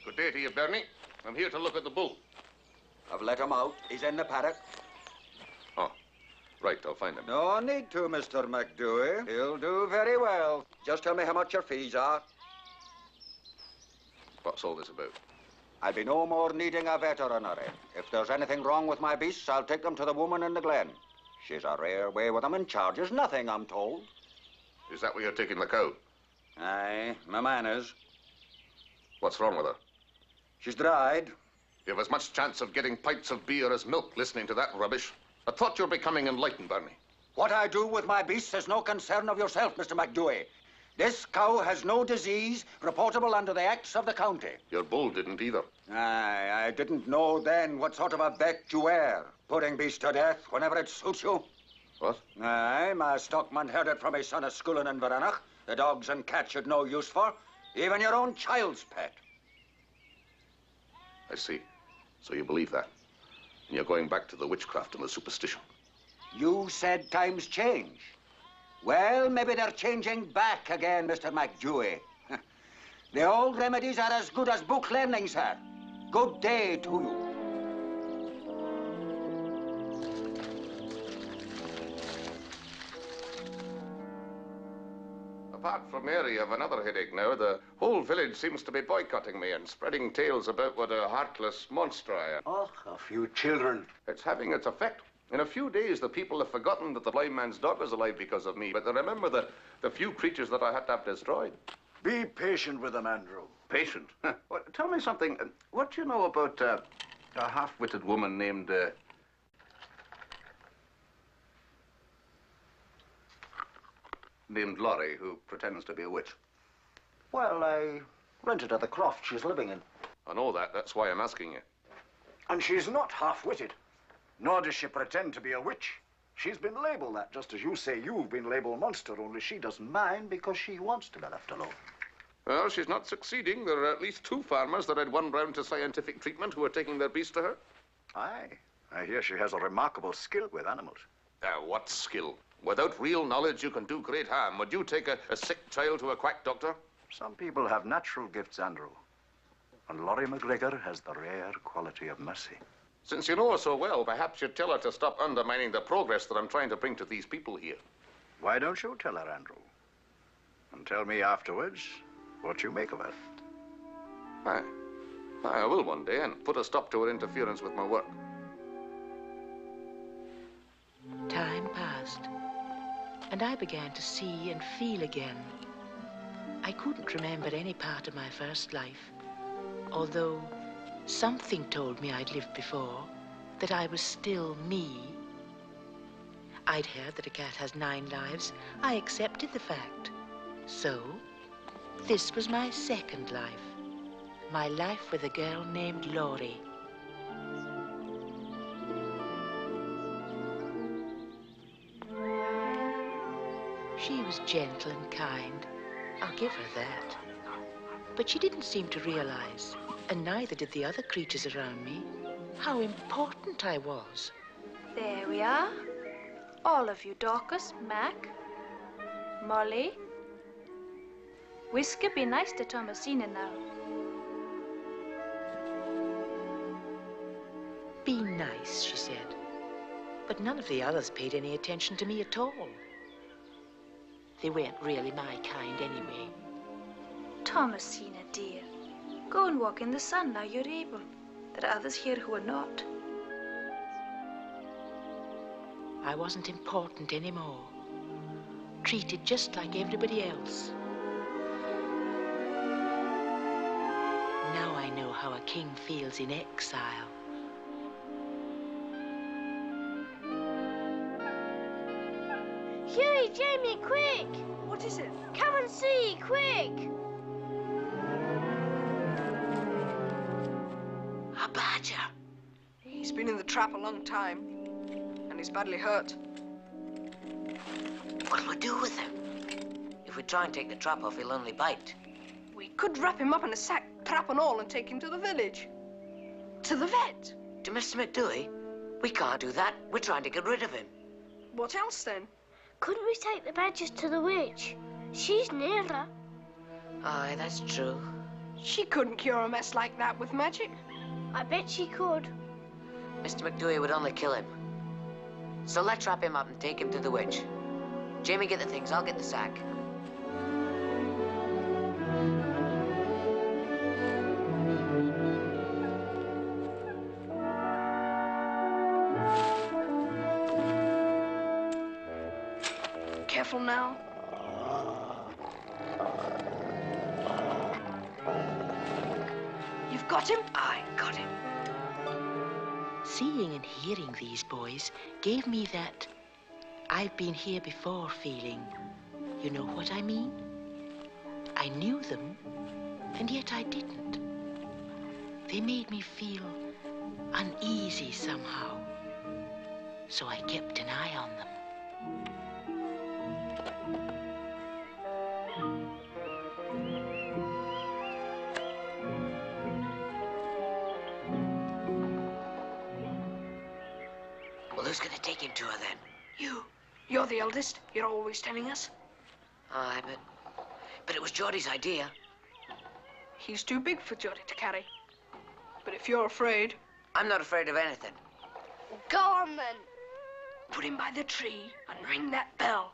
Good day to you, Bernie. I'm here to look at the bull. I've let him out. He's in the paddock. Oh, right, I'll find him. No need to, Mr. McDooey. He'll do very well. Just tell me how much your fees are. What's all this about? I'll be no more needing a veterinary. If there's anything wrong with my beasts, I'll take them to the woman in the glen. She's a rare way with them and charges nothing, I'm told. Is that where you're taking the cow? Aye, my man is. What's wrong with her? She's dried. You've as much chance of getting pints of beer as milk listening to that rubbish. I thought you were becoming enlightened, Bernie. What I do with my beasts is no concern of yourself, Mr. McDooey. This cow has no disease reportable under the acts of the county. Your bull didn't either. Aye, I didn't know then what sort of a vet you were. Putting beasts to death whenever it suits you. What? Aye, my stockman heard it from his son at school in Inveraray. The dogs and cats you'd no use for. Even your own child's pet. I see. So you believe that. And you're going back to the witchcraft and the superstition. You said times change. Well, maybe they're changing back again, Mr. McDooey. The old remedies are as good as book learning, sir. Good day to you. Apart from Mary, I've another headache now. The whole village seems to be boycotting me and spreading tales about what a heartless monster I am. Oh, a few children. It's having its effect. In a few days, the people have forgotten that the blind man's dog is alive because of me, but they remember the few creatures that I had to have destroyed. Be patient with them, Andrew. Patient? Well, tell me something. What do you know about a half-witted woman named... named Laurie, who pretends to be a witch? Well, I rented her the croft she's living in. I know that. That's why I'm asking you. And she's not half-witted. Nor does she pretend to be a witch. She's been labeled that, just as you say you've been labeled monster, only she doesn't mind because she wants to be left alone. Well, she's not succeeding. There are at least 2 farmers that had won round to scientific treatment who are taking their beasts to her. Aye. I hear she has a remarkable skill with animals. What skill? Without real knowledge, you can do great harm. Would you take a sick child to a quack doctor? Some people have natural gifts, Andrew. And Laurie McGregor has the rare quality of mercy. Since you know her so well, perhaps you'd tell her to stop undermining the progress that I'm trying to bring to these people here. Why don't you tell her, Andrew? And tell me afterwards what you make of it. Aye. I will one day, and put a stop to her interference with my work. Time passed, and I began to see and feel again. I couldn't remember any part of my first life, although something told me I'd lived before, that I was still me. I'd heard that a cat has 9 lives. I accepted the fact. So, this was my second life. My life with a girl named Laurie. She was gentle and kind. I'll give her that. But she didn't seem to realize, and neither did the other creatures around me, how important I was. There we are. All of you, Dorcas, Mac, Molly. Whisker, be nice to Thomasina now. Be nice, she said. But none of the others paid any attention to me at all. They weren't really my kind anyway. Thomasina, dear, go and walk in the sun now you're able. There are others here who are not. I wasn't important anymore. Treated just like everybody else. Now I know how a king feels in exile. Huey, Jamie, quick! What is it? Come and see, quick! A badger. He's been in the trap a long time, and he's badly hurt. What'll we do with him? If we try and take the trap off, he'll only bite. We could wrap him up in a sack, trap and all, and take him to the village. To the vet. To Mr. McDouey? We can't do that. We're trying to get rid of him. What else, then? Couldn't we take the badgers to the witch? She's nearer. Aye, that's true. She couldn't cure a mess like that with magic. I bet she could. Mr. McDouey would only kill him. So let's wrap him up and take him to the witch. Jamie, get the things. I'll get the sack. Careful now. You've got him? I got him. Seeing and hearing these boys gave me that I've been here before feeling. You know what I mean? I knew them, and yet I didn't. They made me feel uneasy somehow. So I kept an eye on them. Well, who's going to take him to her then? You. You're the eldest. You're always telling us. Aye, but it was Geordie's idea. He's too big for Geordie to carry. But if you're afraid... I'm not afraid of anything. Go on, then. Put him by the tree and ring that bell.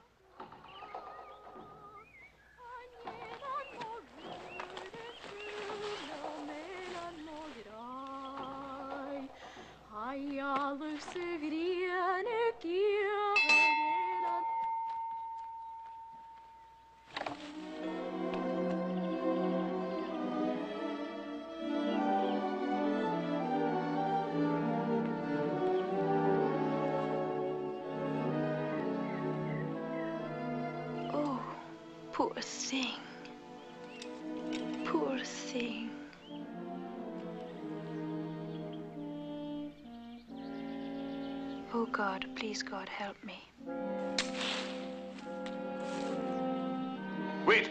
Oh, poor thing. Poor thing. Oh, God, please, God, help me. Wait!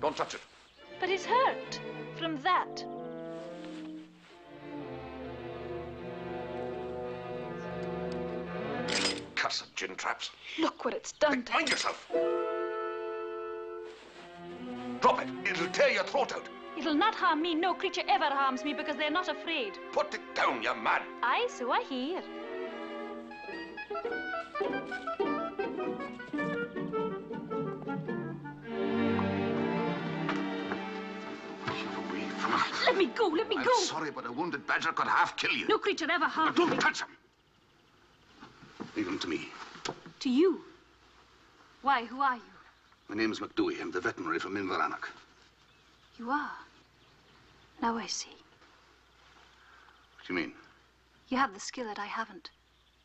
Don't touch it. But it's hurt from that. Cussed gin traps. Look what it's done to Mind yourself. Drop it. It'll tear your throat out. It'll not harm me. No creature ever harms me because they're not afraid. Put it down, you man. Aye, so I hear. Let me go, let me go. I'm sorry, but a wounded badger could half kill you. No creature ever harmed me. Don't touch him. Leave him to me. To you? Why, who are you? My name's McDouey. I'm the veterinary from Inveraray. You are? Now I see. What do you mean? You have the skill that I haven't.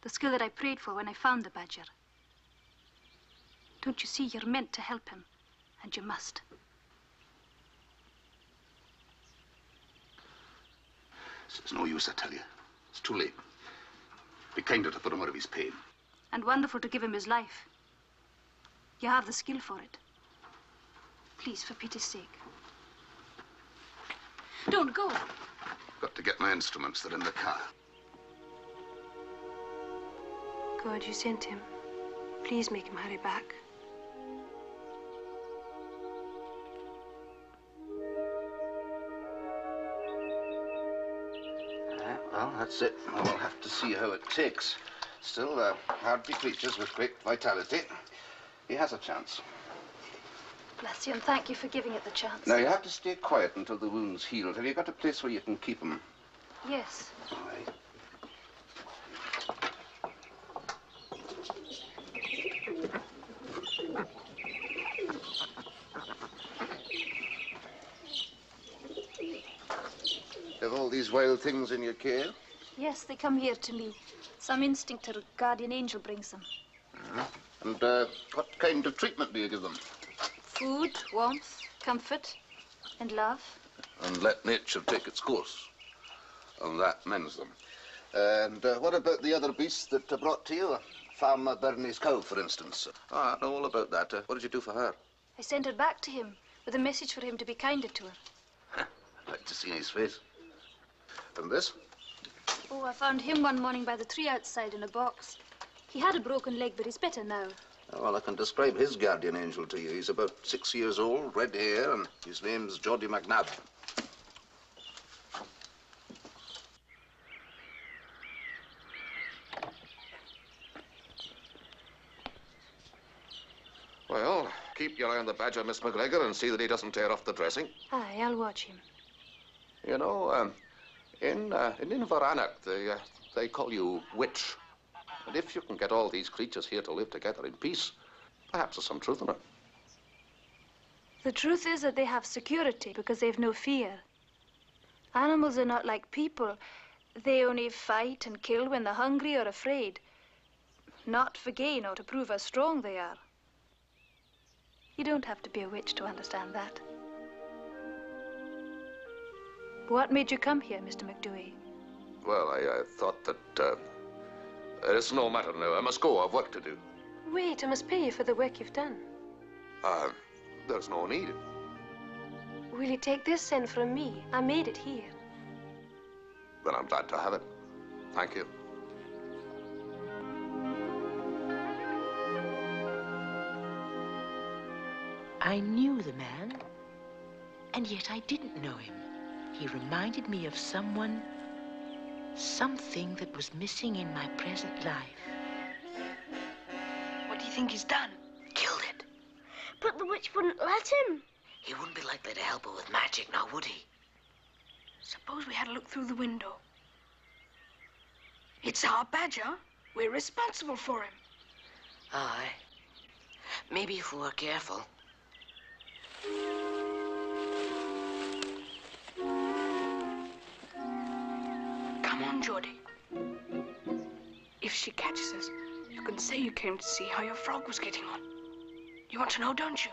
The skill that I prayed for when I found the badger. Don't you see, you're meant to help him. And you must. It's no use, I tell you. It's too late. Be kinder to put him out of his pain. And wonderful to give him his life. You have the skill for it. Please, for Peter's sake. Don't go. Got to get my instruments. They're in the car. God, you sent him. Please make him hurry back. Well, that's it. I'll have to see how it takes. Still, hardy creatures with great vitality. He has a chance. Bless you, and thank you for giving it the chance. Now, you have to stay quiet until the wound's healed. Have you got a place where you can keep him? Yes. All right. Have all these wild things in your care? Yes, they come here to me. Some instinct or guardian angel brings them. And what kind of treatment do you give them? Food, warmth, comfort, and love. And let nature take its course. And that mends them. And what about the other beasts that are brought to you? Farmer Bernie's cow, for instance. I know all about that. What did you do for her? I sent her back to him with a message for him to be kinder to her. I'd like to see his face. And this? Oh, I found him one morning by the tree outside in a box. He had a broken leg, but he's better now. Well, I can describe his guardian angel to you. He's about 6 years old, red hair, and his name's Geordie McNabb. Well, keep your eye on the badger, Miss McGregor, and see that he doesn't tear off the dressing. Aye, I'll watch him. You know, in Inveraray, they call you witch. And if you can get all these creatures here to live together in peace, perhaps there's some truth in it. The truth is that they have security because they've no fear. Animals are not like people. They only fight and kill when they're hungry or afraid. Not for gain or to prove how strong they are. You don't have to be a witch to understand that. What made you come here, Mr. McDougall? Well, I thought that, it's no matter now. I must go. I've work to do. Wait, I must pay you for the work you've done. There's no need. Will you take this then from me? I made it here. Then I'm glad to have it. Thank you. I knew the man, and yet I didn't know him. He reminded me of something that was missing in my present life. What do you think he's done? Killed it. But the witch wouldn't let him. He wouldn't be likely to help her with magic, now would he? Suppose we had a look through the window. It's our badger. We're responsible for him. Aye. Maybe if we were careful. Come on, Geordie. If she catches us, you can say you came to see how your frog was getting on. You want to know, don't you?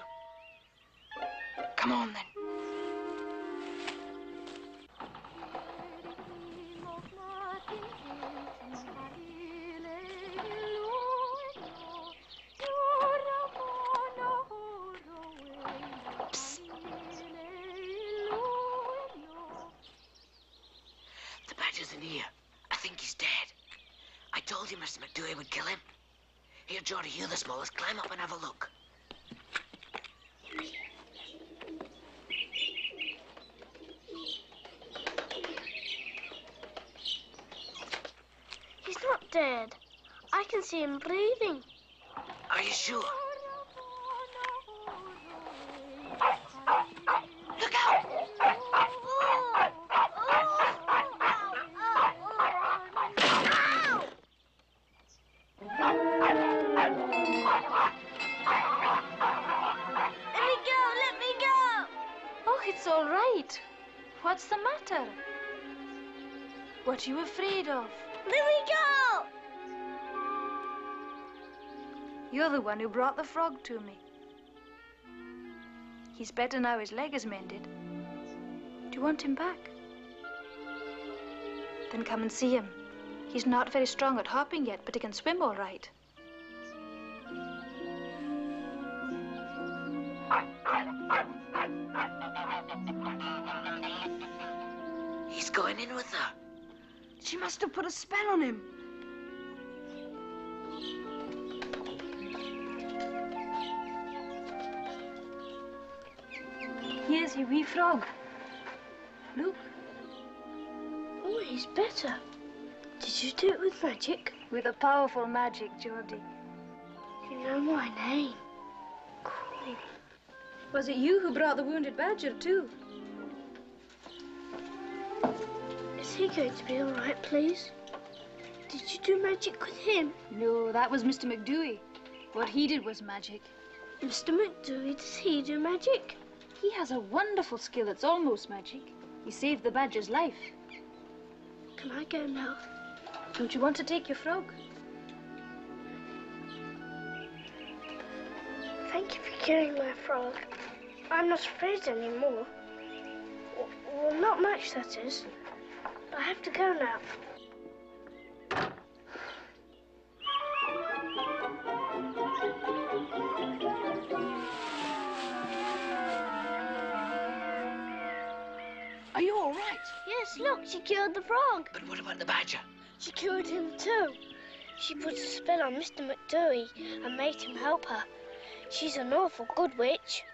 Come on, then. The badger's in here. I think he's dead. I told you Mr. McDougall would kill him. Here, Geordie, you the smallest, climb up and have a look. He's not dead. I can see him breathing. Are you sure? Look out! Let me go! Oh, it's all right. What's the matter? What are you afraid of? Let me go! You're the one who brought the frog to me. He's better now his leg is mended. Do you want him back? Then come and see him. He's not very strong at hopping yet, but he can swim all right. He's going in with her. She must have put a spell on him. Here's your wee frog. Look. Oh, he's better. Did Did you do it with magic? With a powerful magic, Geordie. You know my name. Cool. Was it you who brought the wounded badger, too? Is he going to be all right, please? Did you do magic with him? No, that was Mr. McDooey. What he did was magic. Mr. McDooey, does he do magic? He has a wonderful skill. It's almost magic. He saved the badger's life. Can I go now? Don't you want to take your frog? Thank you for curing my frog. I'm not afraid anymore. Well, not much, that is. I have to go now. Are you all right? Yes, look, she cured the frog. But what about the badger? She cured him too. She put a spell on Mr. McDooey and made him help her. She's an awful good witch.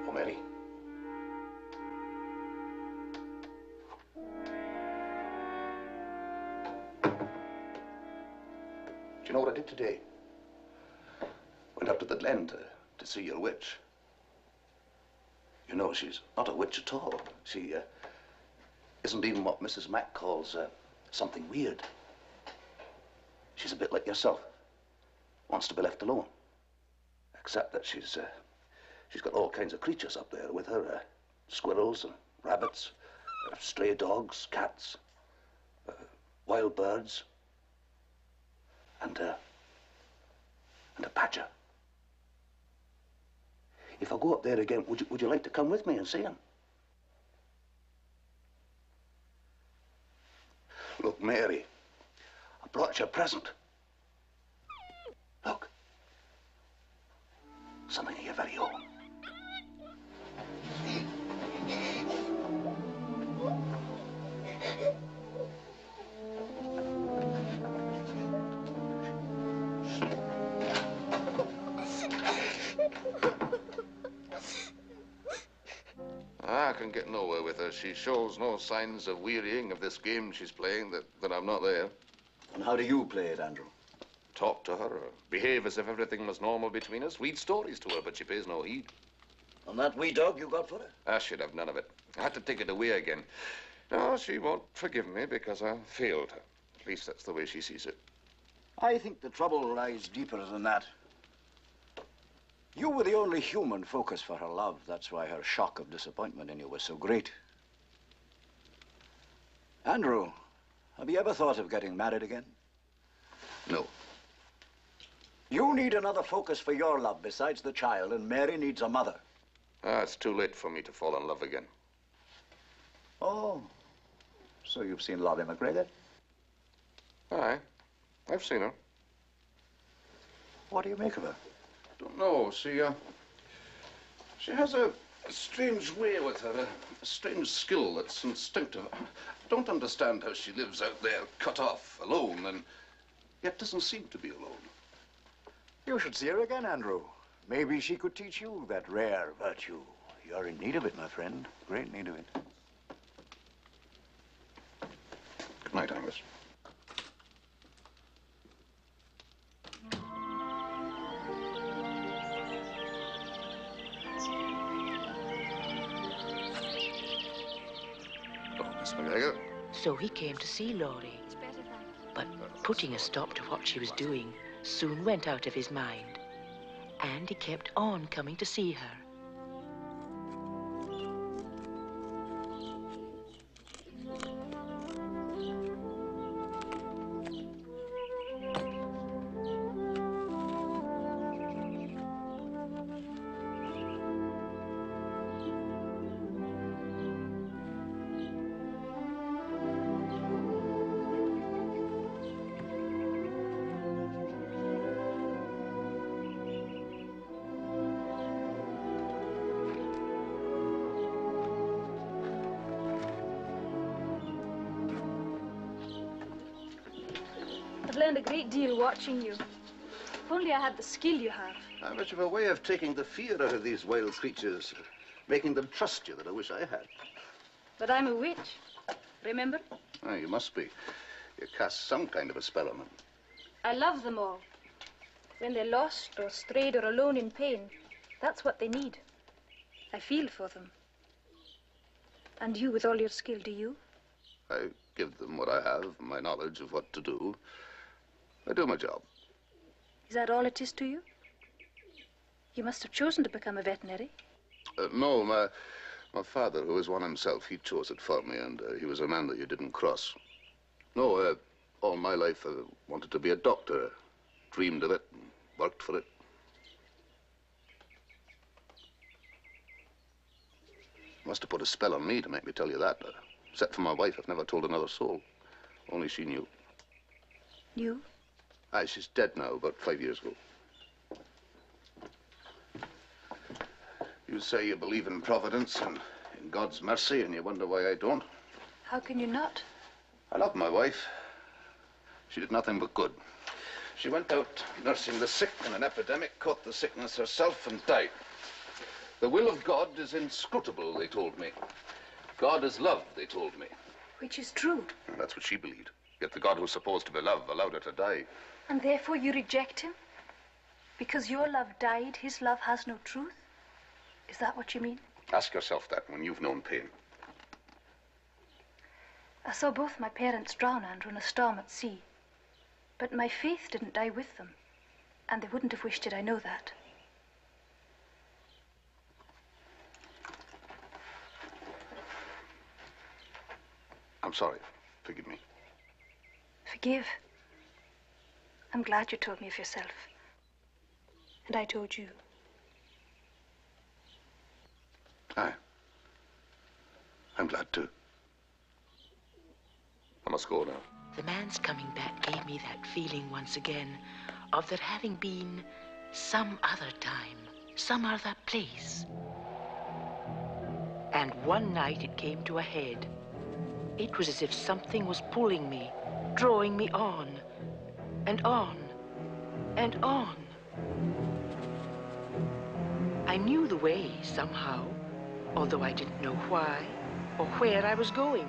Oh, Mary. Do you know what I did today? Went up to the glen to see your witch. You know, she's not a witch at all. She isn't even what Mrs. Mac calls something weird. She's a bit like yourself. Wants to be left alone. Except that she's got all kinds of creatures up there with her. Squirrels and rabbits, stray dogs, cats, wild birds, and a badger. If I go up there again, would you like to come with me and see him? Look, Mary, I brought you a present. Look. Something of your very own. I can get nowhere with her. She shows no signs of wearying of this game she's playing, that I'm not there. And how do you play it, Andrew? Talk to her, or behave as if everything was normal between us. Read stories to her, but she pays no heed. And that wee dog you got for her? I should have none of it. I had to take it away again. No, she won't forgive me because I failed her. At least that's the way she sees it. I think the trouble lies deeper than that. You were the only human focus for her love. That's why her shock of disappointment in you was so great. Andrew, have you ever thought of getting married again? No. You need another focus for your love besides the child, and Mary needs a mother. It's too late for me to fall in love again. Oh, so you've seen Lottie McGregor? Aye, I've seen her. What do you make of her? Don't know. She has a strange way with her, a strange skill that's instinctive. I don't understand how she lives out there, cut off, alone, and yet doesn't seem to be alone. You should see her again, Andrew. Maybe she could teach you that rare virtue. You're in need of it, my friend. Great need of it. Good night, Angus. Miss McGregor. So he came to see Laurie, but putting a stop to what she was doing soon went out of his mind, and he kept on coming to see her. I've learned a great deal watching you. If only I had the skill you have. How much of a way of taking the fear out of these wild creatures, making them trust you that I wish I had. But I'm a witch. Remember? Ah, you must be. You cast some kind of a spell on them. I love them all. When they're lost or strayed or alone in pain, that's what they need. I feel for them. And you, with all your skill, do you? I give them what I have, my knowledge of what to do. I do my job. Is that all it is to you? You must have chosen to become a veterinary. No, my father, who is one himself, he chose it for me, and he was a man that you didn't cross. No, all my life I wanted to be a doctor. Dreamed of it, and worked for it. Must have put a spell on me to make me tell you that. Except for my wife, I've never told another soul. Only she knew. You? Aye, she's dead now, about 5 years ago. You say you believe in Providence and in God's mercy, and you wonder why I don't. How can you not? I love my wife. She did nothing but good. She went out nursing the sick in an epidemic, caught the sickness herself, and died. The will of God is inscrutable, they told me. God is love, they told me. Which is true. And that's what she believed. Yet the God who's supposed to be love allowed her to die. And therefore you reject him? Because your love died, his love has no truth? Is that what you mean? Ask yourself that when you've known pain. I saw both my parents drown, Andrew, in a storm at sea. But my faith didn't die with them. And they wouldn't have wished it, I know that. I'm sorry. Forgive me. Forgive? I'm glad you told me of yourself. And I told you. Aye. I'm glad too. I must go now. The man's coming back gave me that feeling once again of there having been some other time, some other place. And one night it came to a head. It was as if something was pulling me, drawing me on, and on, and on. I knew the way somehow, although I didn't know why or where I was going.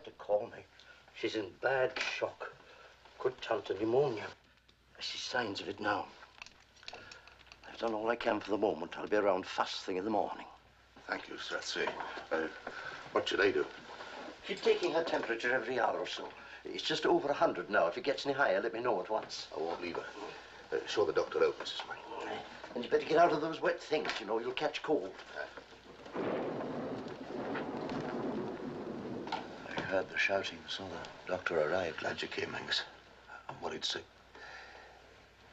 To call me. She's in bad shock. Good chance of pneumonia. I see signs of it now. done all I can for the moment. I'll be around first thing in the morning. Thank you, sir. Say, what should I do? Keep taking her temperature every hour or so. It's just over 100 now. If it gets any higher, let me know at once. I won't leave her. Show the doctor out, Mrs. Smythe. And you better get out of those wet things, you know. You'll catch cold. I heard the shouting. Saw the doctor arrive. Glad you came, Angus. I'm worried sick.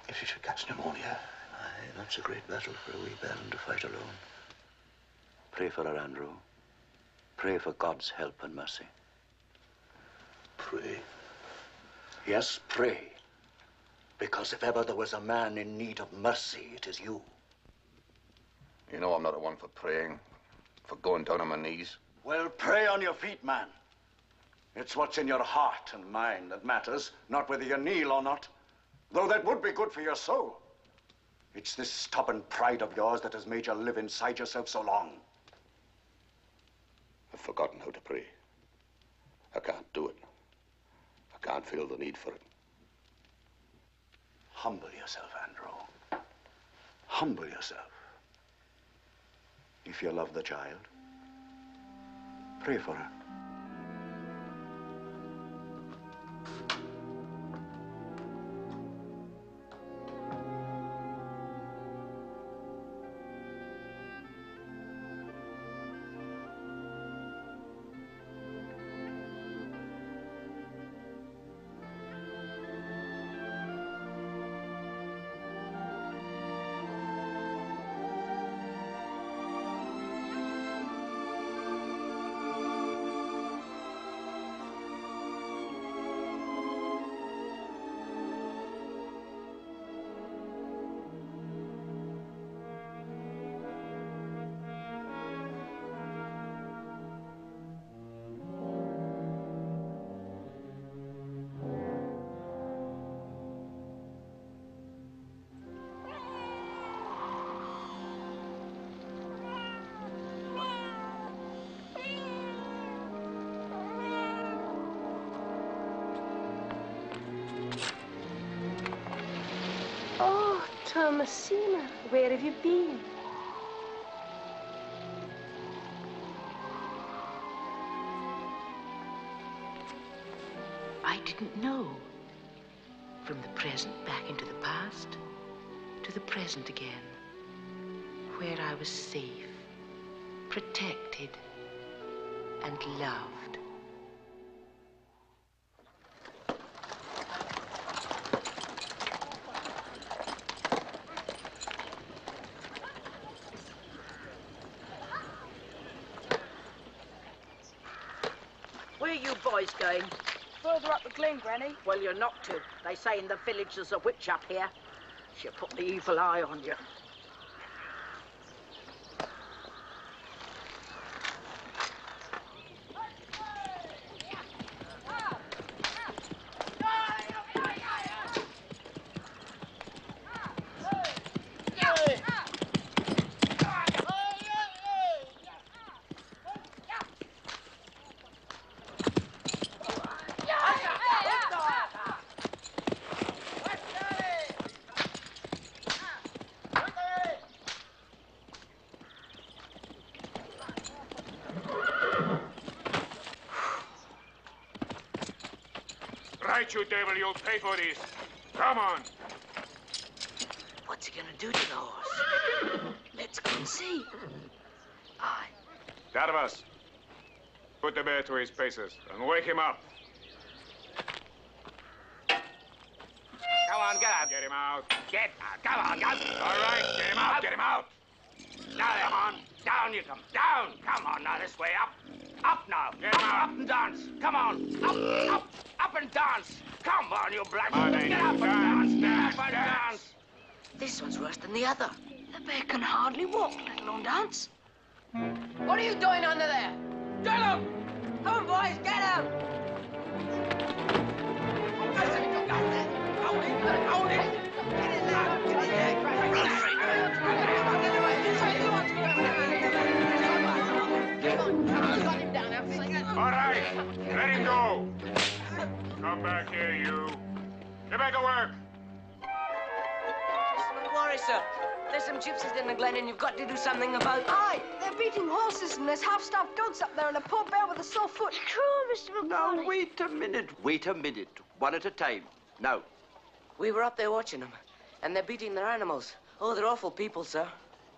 If she should catch pneumonia. Aye, that's a great battle for a wee bairn to fight alone. Pray for her, Andrew. Pray for God's help and mercy. Pray? Yes, pray. Because if ever there was a man in need of mercy, it is you. You know I'm not the one for praying, for going down on my knees. Well, pray on your feet, man. It's what's in your heart and mind that matters, not whether you kneel or not. Though that would be good for your soul. It's this stubborn pride of yours that has made you live inside yourself so long. I've forgotten how to pray. I can't do it. I can't feel the need for it. Humble yourself, Andrew. Humble yourself. If you love the child, pray for her. Thomasina, where have you been? I didn't know. From the present back into the past, to the present again, where I was safe, protected, and loved. Where are you boys going? Further up the glen, Granny. Well, you're not to. They say in the village there's a witch up here. She'll put the evil eye on you. Right, you devil, you'll pay for this. Come on. What's he gonna do to the horse? Let's go and see. Aye. Darvas, put the bear to his paces and wake him up. Come on, get out. Get him out. Get out. Come on, guys. All right, get him out, get him out. Now, come on. Down you come. Down. Come on, now, this way. Up. Up now. Get him out. Up and dance. Come on. Up and dance. Come on, you black. Get up and dance. Get up and dance. This one's worse than the other. The bear can hardly walk, let alone dance. What are you doing under there? Get him! Come on, boys, get him! Hold it! Get in there! Get in there! Run for it! All right, let him go. Come back here, you. Get back to work. Mr. McGoohan, sir. There's some gypsies in the glen and you've got to do something about it. Aye, they're beating horses and there's half-starved goats up there and a poor bear with a sore foot. True, Mr. Now, McGoohan. wait a minute. Wait a minute. One at a time. Now. We were up there watching them, and they're beating their animals. Oh, they're awful people, sir.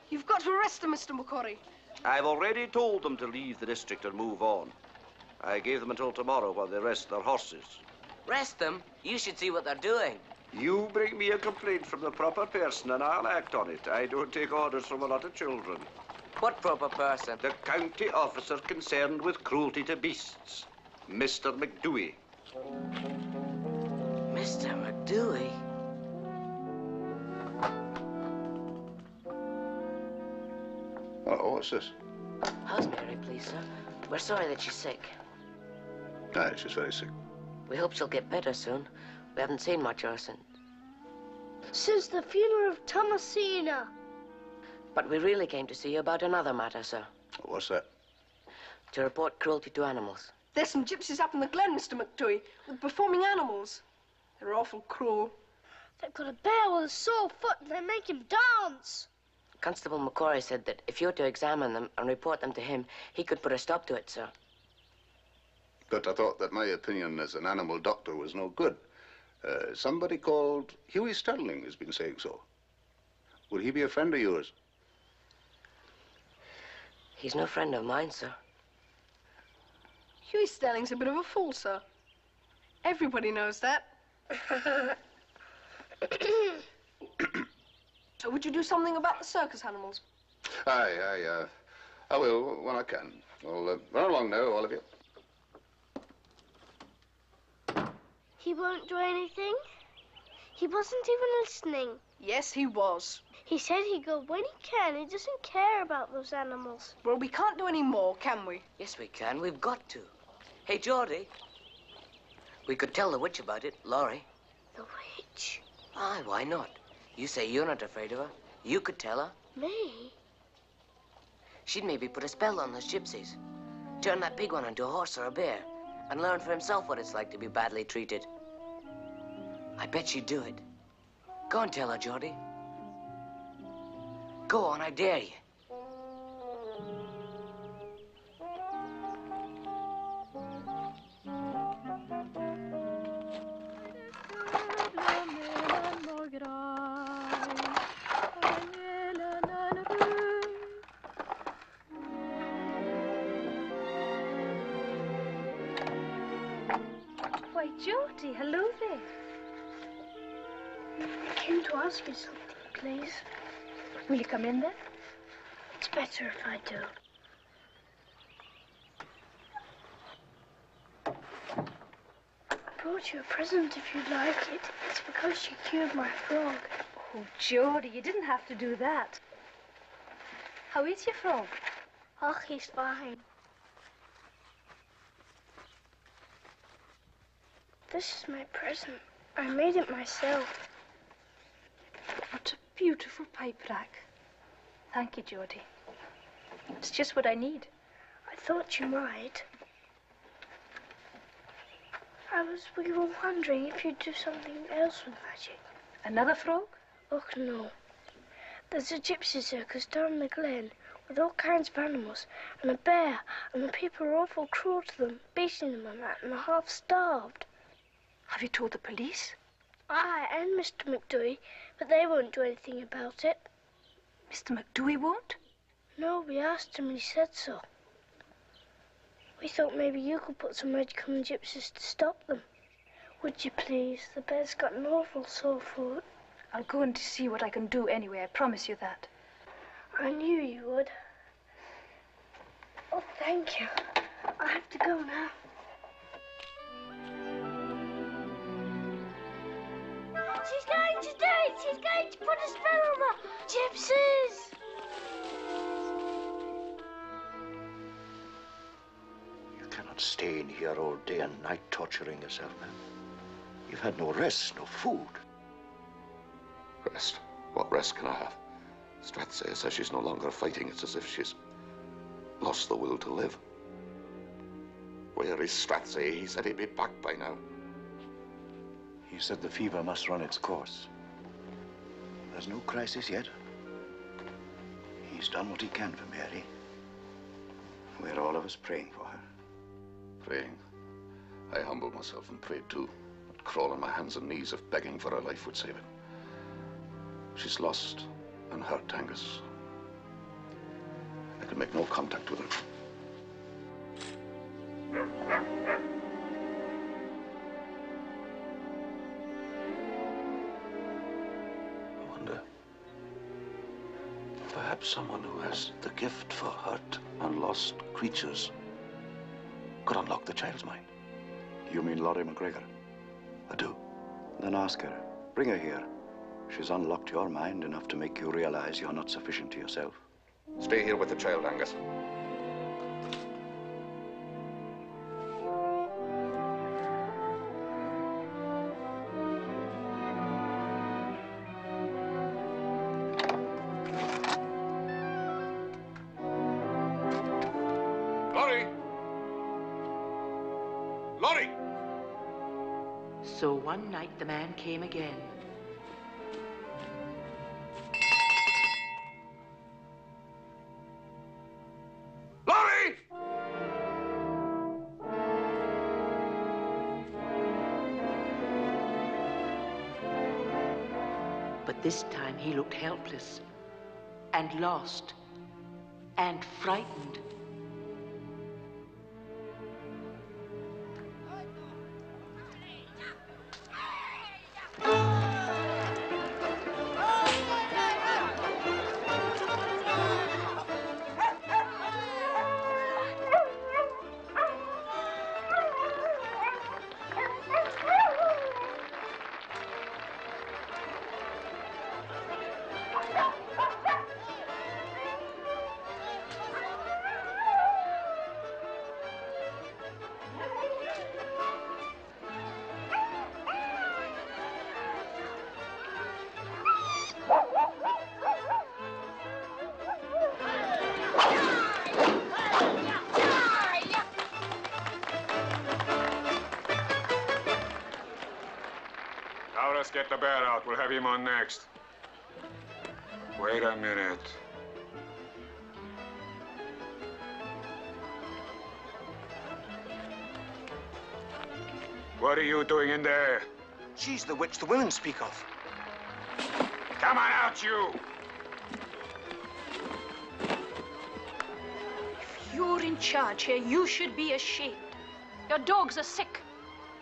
You've got to arrest them, Mr. McCorry. I've already told them to leave the district and move on. I gave them until tomorrow while they rest their horses. Rest them? You should see what they're doing. You bring me a complaint from the proper person and I'll act on it. I don't take orders from a lot of children. What proper person? The county officer concerned with cruelty to beasts, Mr. McDooey. Mr. McDooey? Oh, what's this? How's Mary, please, sir? We're sorry that she's sick. Aye, she's very sick. We hope she'll get better soon. We haven't seen much of her since. Since the funeral of Thomasina. But we really came to see you about another matter, sir. What's that? To report cruelty to animals. There's some gypsies up in the glen, Mr. McDooey, with performing animals. They're awful cruel. They've got a bear with a sore foot and they make him dance. Constable McCory said that if you were to examine them and report them to him, he could put a stop to it, sir. But I thought that my opinion as an animal doctor was no good. Somebody called Hughie Sterling has been saying so. Would he be a friend of yours? He's no friend of mine, sir. Hughie Sterling's a bit of a fool, sir. Everybody knows that. So would you do something about the circus animals? Aye, I will when I can. Well, run along now, all of you. He won't do anything? He wasn't even listening. Yes, he was. He said he'd go when he can. He doesn't care about those animals. Well, we can't do any more, can we? Yes, we can. We've got to. Hey, Geordie. We could tell the witch about it, Laurie. The witch? Aye, why not? You say you're not afraid of her. You could tell her. Me? She'd maybe put a spell on those gypsies. Turn that big one into a horse or a bear. And learn for himself what it's like to be badly treated. I bet she'd do it. Go and tell her, Geordie. Go on, I dare you. Why, Geordie, hello there. I came to ask you something, please. Will you come in then? It's better if I do. I brought you a present if you'd like it. It's because you cured my frog. Oh, Geordie, you didn't have to do that. How is your frog? Oh, he's fine. This is my present. I made it myself. What a beautiful pipe rack. Thank you, Geordie. It's just what I need. I thought you might. We were wondering if you'd do something else with magic. Another frog? Oh, no. There's a gypsy circus down in the glen with all kinds of animals and a bear, and the people are awful cruel to them, beating them and that, and they're half starved. Have you told the police? Aye, and Mr. McDooey, but they won't do anything about it. Mr. McDooey won't? No, we asked him and he said so. We thought maybe you could put some magic on the gypsies to stop them. Would you please? The bear's got an awful sore foot. I'll go and see what I can do anyway, I promise you that. I knew you would. Oh, thank you. I have to go now. She's going to do it! She's going to put a spell on the gypsies! You cannot stay in here all day and night torturing yourself, man. You've had no rest, no food. Rest? What rest can I have? Strathsay says she's no longer fighting. It's as if she's lost the will to live. Where is Strathsay? He said he'd be back by now. He said the fever must run its course. There's no crisis yet. He's done what he can for Mary. We're all of us praying for her. Praying? I humbled myself and prayed too. I'd crawl on my hands and knees if begging for her life would save it. She's lost and hurt, Angus. I could make no contact with her. I wonder, perhaps someone who has the gift for hurt and lost creatures could unlock the child's mind. You mean Laurie McGregor? I do. Then ask her. Bring her here. She's unlocked your mind enough to make you realize you're not sufficient to yourself. Stay here with the child, Angus. Laurie! Laurie! So one night the man came again. Laurie! But this time he looked helpless and lost and frightened. Now let's get the bear out. We'll have him on next. Wait a minute. What are you doing in there? She's the witch the women speak of. Come on out, you! If you're in charge here, you should be ashamed. Your dogs are sick.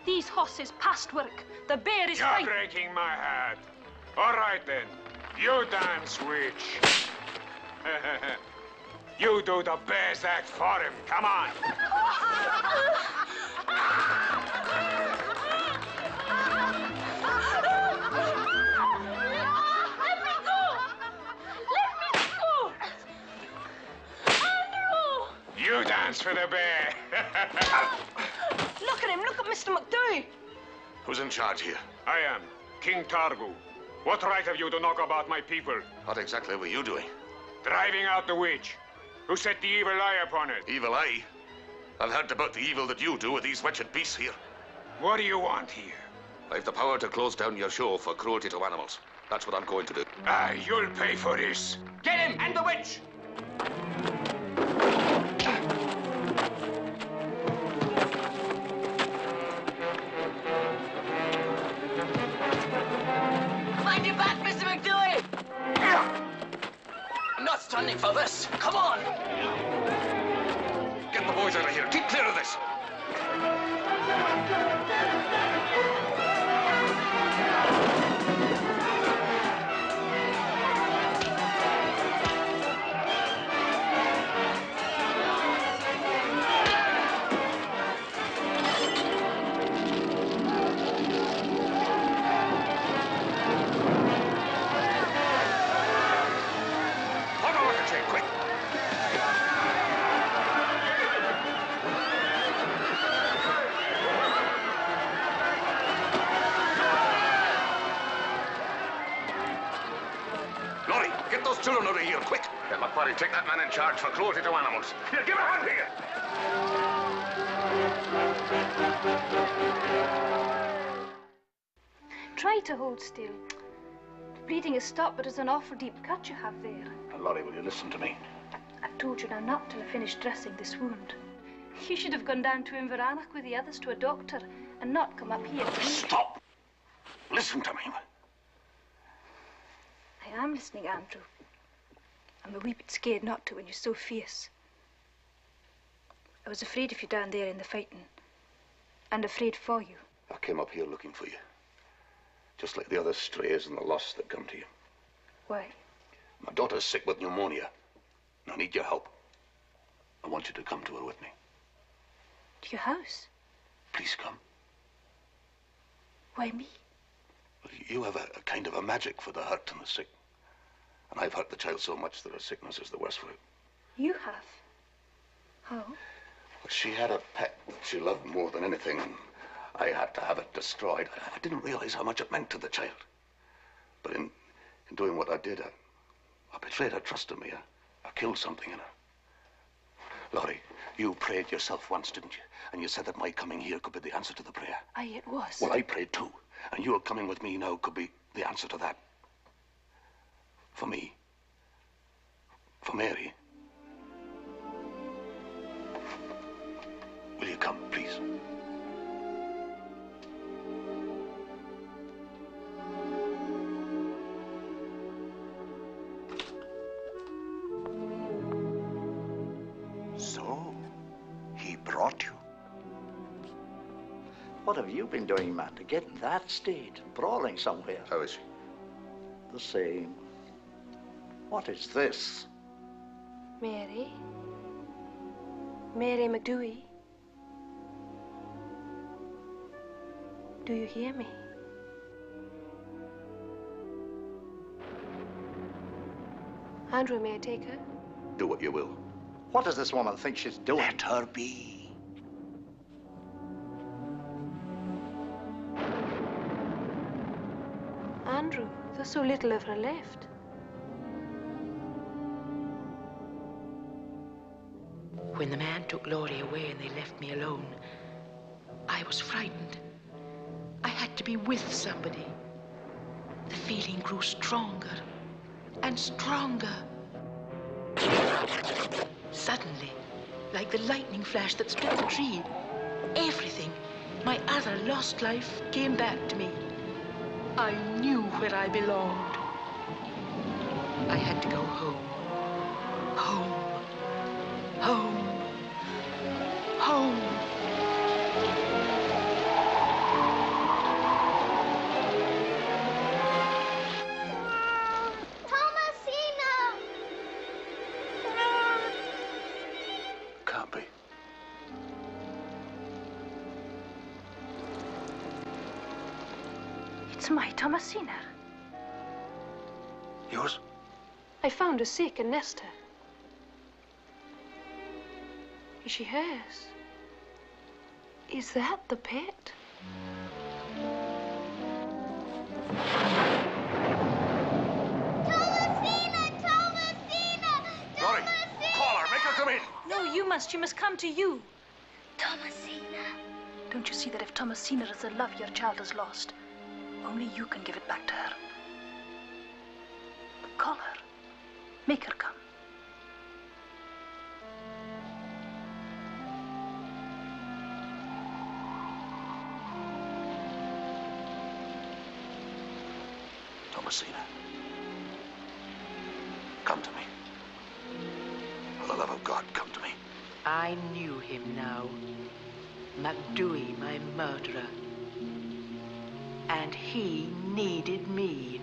These horses past work. The bear is You're frightened. breaking my heart. All right, then. You dance, witch. You do the bear's act for him. Come on. Let me go! Let me go! Andrew! You dance for the bear. Look at him. Look at Mr. McDougall. Who's in charge here? I am King Targu. What right have you to knock about my people? What exactly were you doing? Driving out the witch. Who set the evil eye upon it? Evil eye? I've heard about the evil that you do with these wretched beasts here. What do you want here? I've the power to close down your show for cruelty to animals. That's what I'm going to do. Ah, you'll pay for this. Get him and the witch! Mind your back, Mr. McDougall! I'm not standing for this. Come on! Get the boys out of here. Keep clear of this. Children out of here, quick! Yeah, McQuarrie, take that man in charge for cruelty to animals. Here, give a hand here! Try to hold still. The bleeding has stopped, but it's an awful deep cut you have there. Laurie, will you listen to me? I told you now not till I finished dressing this wound. You should have gone down to Inveraray with the others to a doctor and not come up here. Stop! Listen to me. I am listening, Andrew. I'm a wee bit scared not to when you're so fierce. I was afraid of you down there in the fighting, and afraid for you. I came up here looking for you. Just like the other strays and the lost that come to you. Why? My daughter's sick with pneumonia. I need your help. I want you to come to her with me. To your house? Please come. Why me? You have a kind of a magic for the hurt and the sick. And I've hurt the child so much that her sickness is the worse for it. You have? How? She had a pet she loved more than anything. I had to have it destroyed. I didn't realize how much it meant to the child. But in doing what I did, I betrayed her trust in me. I killed something in her. Laurie, you prayed yourself once, didn't you? And you said that my coming here could be the answer to the prayer. Aye, it was. Well, I prayed too. And your coming with me now could be the answer to that. For me. For Mary. Will you come, please? So, he brought you. What have you been doing, man, to get in that state, brawling somewhere? How is she? The same. What is this? Mary? Mary McDooey? Do you hear me? Andrew, may I take her? Do what you will. What does this woman think she's doing? Let her be. Andrew, there's so little of her left. When the man took Laurie away and they left me alone, I was frightened. I had to be with somebody. The feeling grew stronger and stronger. Suddenly, like the lightning flash that struck the tree, everything, my other lost life, came back to me. I knew where I belonged. I had to go home. Home. Home. Home. Thomasina! Can't be. It's my Thomasina. Yours? I found her sick and nursed her. Is she hers? Is that the pet? Laurie, call her. Make her come in. No, you must. She must come to you. Thomasina. Don't you see that if Thomasina is the love your child has lost, only you can give it back to her? Call her. Make her come. Thomasina. Come to me. For the love of God, come to me. I knew him now. McDooey, my murderer. And he needed me.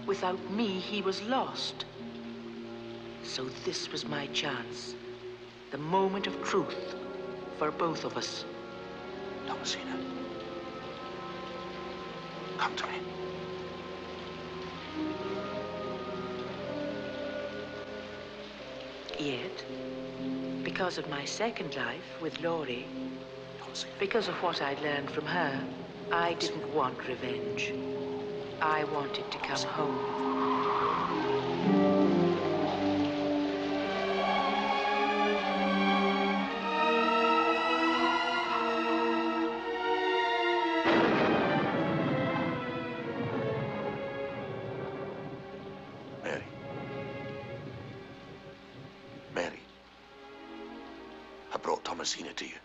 Without me, he was lost. So this was my chance. The moment of truth for both of us. Thomasina. Come to me. Yet, because of my second life with Laurie, because of what I'd learned from her, I didn't want revenge. I wanted to come home. Mary. Thomasina to you.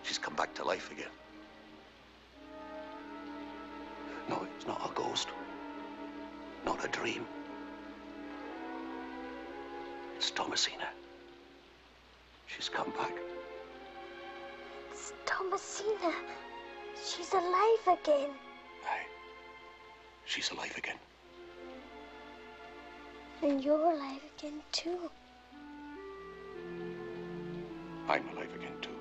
She's come back to life again. No, it's not a ghost. Not a dream. It's Thomasina. She's come back. It's Thomasina. She's alive again. Aye. She's alive again. And you're alive again, too. I'm alive again, too.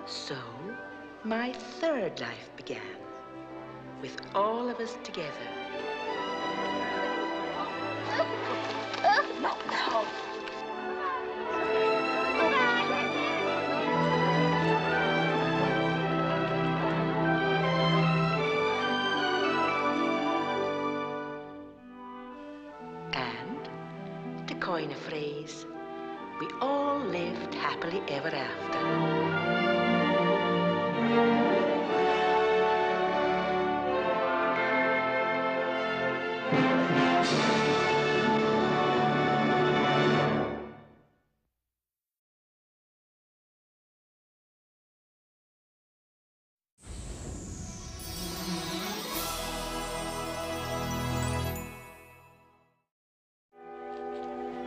So, my third life began, with all of us together. Not now. And, to coin a phrase, we all lived happily ever after.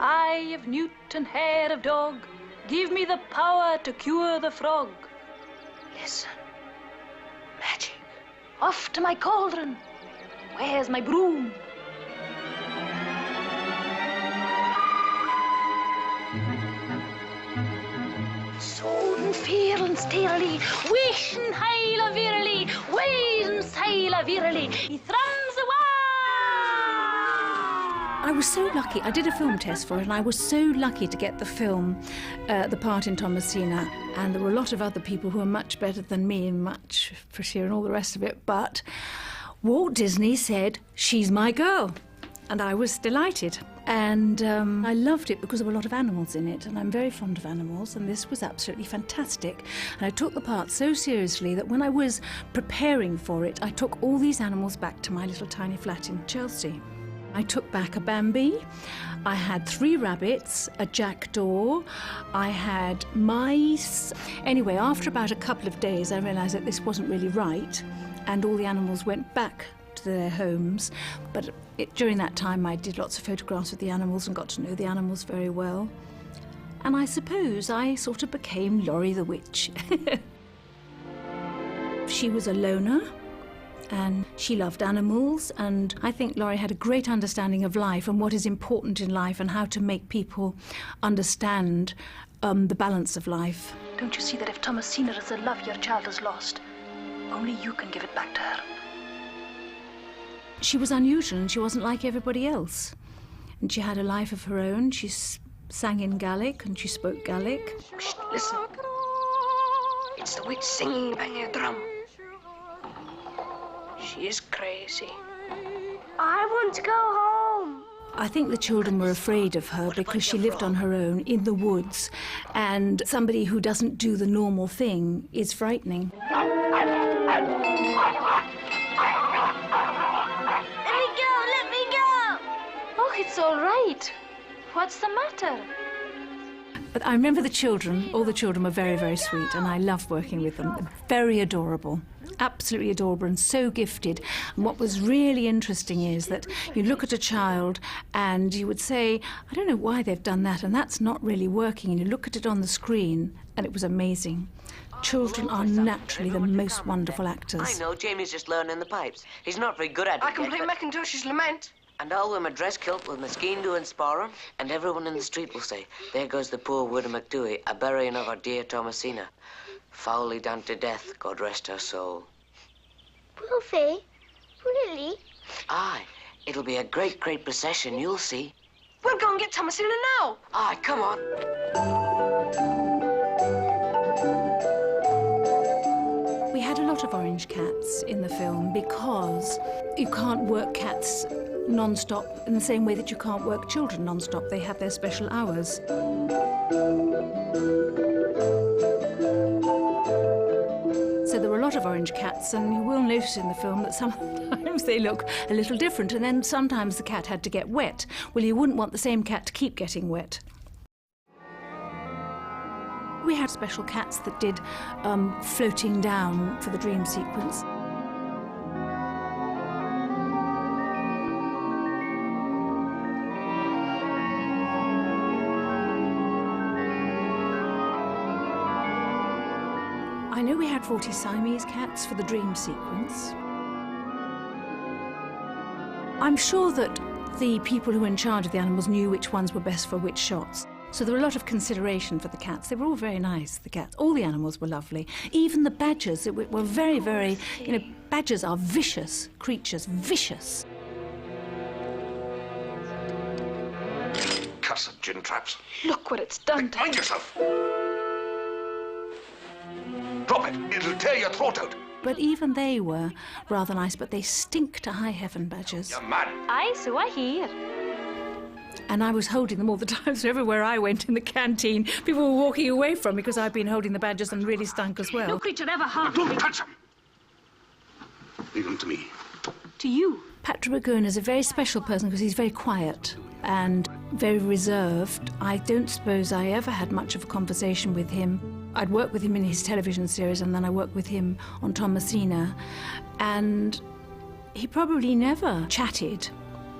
Eye of newt and hair of dog, give me the power to cure the frog. Listen. Magic. Off to my cauldron. Where's my broom? Soden fearlen steerly, wischen heila virally, waden saila virally, he thrums away. I was so lucky. I did a film test for it, and I was so lucky to get the film, the part in Thomasina. And there were a lot of other people who were much better than me and much prettier and all the rest of it. But Walt Disney said, "She's my girl." And I was delighted. And I loved it because there were a lot of animals in it, and I'm very fond of animals, and this was absolutely fantastic. And I took the part so seriously that when I was preparing for it, I took all these animals back to my little tiny flat in Chelsea. I took back a Bambi, I had 3 rabbits, a jackdaw, I had mice. Anyway, after about a couple of days, I realised that this wasn't really right, and all the animals went back to their homes. But during that time, I did lots of photographs of the animals and got to know the animals very well. And I suppose I sort of became Laurie the Witch. She was a loner, and she loved animals, and I think Laurie had a great understanding of life and what is important in life and how to make people understand the balance of life. Don't you see that if Thomasina is the love your child has lost, only you can give it back to her? She was unusual, and she wasn't like everybody else. And she had a life of her own. She sang in Gaelic, and she spoke Gaelic. Shh, listen. It's the witch singing bang your drum. She is crazy. I want to go home. I think the children were afraid of her because she lived on her own in the woods, and somebody who doesn't do the normal thing is frightening. Let me go! Oh, it's all right. What's the matter? But I remember the children, all the children were very, very sweet, and I loved working with them. Very adorable, absolutely adorable, and so gifted. And what was really interesting is that you look at a child and you would say, I don't know why they've done that, and that's not really working. And you look at it on the screen, and it was amazing. Children are naturally the most wonderful actors. I know, Jamie's just learning the pipes. He's not very good at it I can yet, play but... Macintosh's Lament. And I'll wear my dress kilt with my skeen doing sparring, and everyone in the street will say, there goes the poor widow McDooey, a burying of our dear Thomasina. Foully done to death, God rest her soul. Will they? Really? Aye, it'll be a great, great procession, you'll see. We'll go and get Thomasina now. Aye, come on. We had a lot of orange cats in the film because you can't work cats non-stop in the same way that you can't work children non-stop. They have their special hours. So there were a lot of orange cats, and you will notice in the film that sometimes they look a little different, and then sometimes the cat had to get wet. Well, you wouldn't want the same cat to keep getting wet. We had special cats that did floating down for the dream sequence. I know we had 40 Siamese cats for the dream sequence. I'm sure that the people who were in charge of the animals knew which ones were best for which shots. So there were a lot of consideration for the cats. They were all very nice, the cats. All the animals were lovely. Even the badgers were very, very, you know, badgers are vicious creatures, vicious. Cussed gin traps. Look what it's done to Mind yourself! Drop it. It'll tear your throat out. But even they were rather nice, but they stink to high heaven, badgers. You're mad. Aye, so I hear. And I was holding them all the time, so everywhere I went in the canteen, people were walking away from me because I'd been holding the badgers and really stunk as well. No creature ever harmed Don't me. touch them. Leave them to me. To you. Patrick McGoohan is a very special person because he's very quiet and very reserved. I don't suppose I ever had much of a conversation with him. I'd worked with him in his television series, and then I worked with him on Thomasina, and he probably never chatted.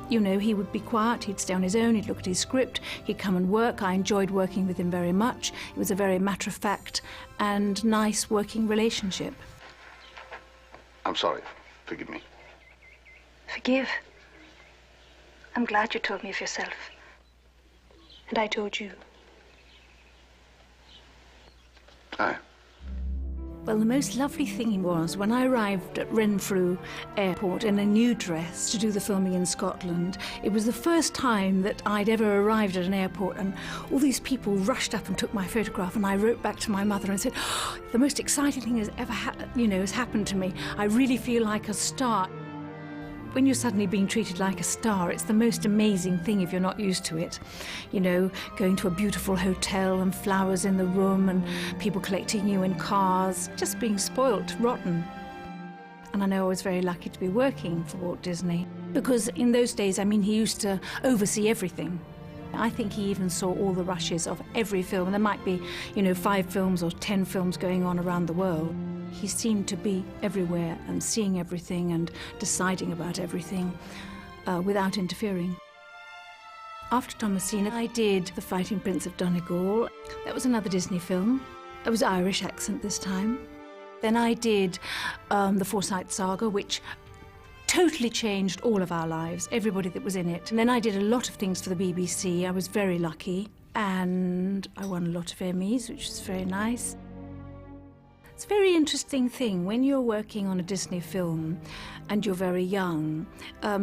You know, he would be quiet, he'd stay on his own, he'd look at his script, he'd come and work. I enjoyed working with him very much. It was a very matter-of-fact and nice working relationship. I'm sorry. Forgive me. Forgive. I'm glad you told me of yourself. And I told you. Aye. Well, the most lovely thing was when I arrived at Renfrew Airport in a new dress to do the filming in Scotland. It was the first time that I'd ever arrived at an airport, and all these people rushed up and took my photograph, and I wrote back to my mother and said, oh, the most exciting thing has ever has happened to me. I really feel like a star. When you're suddenly being treated like a star, it's the most amazing thing if you're not used to it. You know, going to a beautiful hotel and flowers in the room and people collecting you in cars, just being spoilt rotten. And I know I was very lucky to be working for Walt Disney because in those days, I mean, he used to oversee everything. I think he even saw all the rushes of every film. And there might be, 5 films or 10 films going on around the world. He seemed to be everywhere and seeing everything and deciding about everything without interfering. After Thomasina, I did The Fighting Prince of Donegal. That was another Disney film. It was Irish accent this time. Then I did The Forsyte Saga, which totally changed all of our lives, everybody that was in it. And then I did a lot of things for the BBC. I was very lucky. And I won a lot of Emmys, which was very nice. It's a very interesting thing. When you're working on a Disney film and you're very young,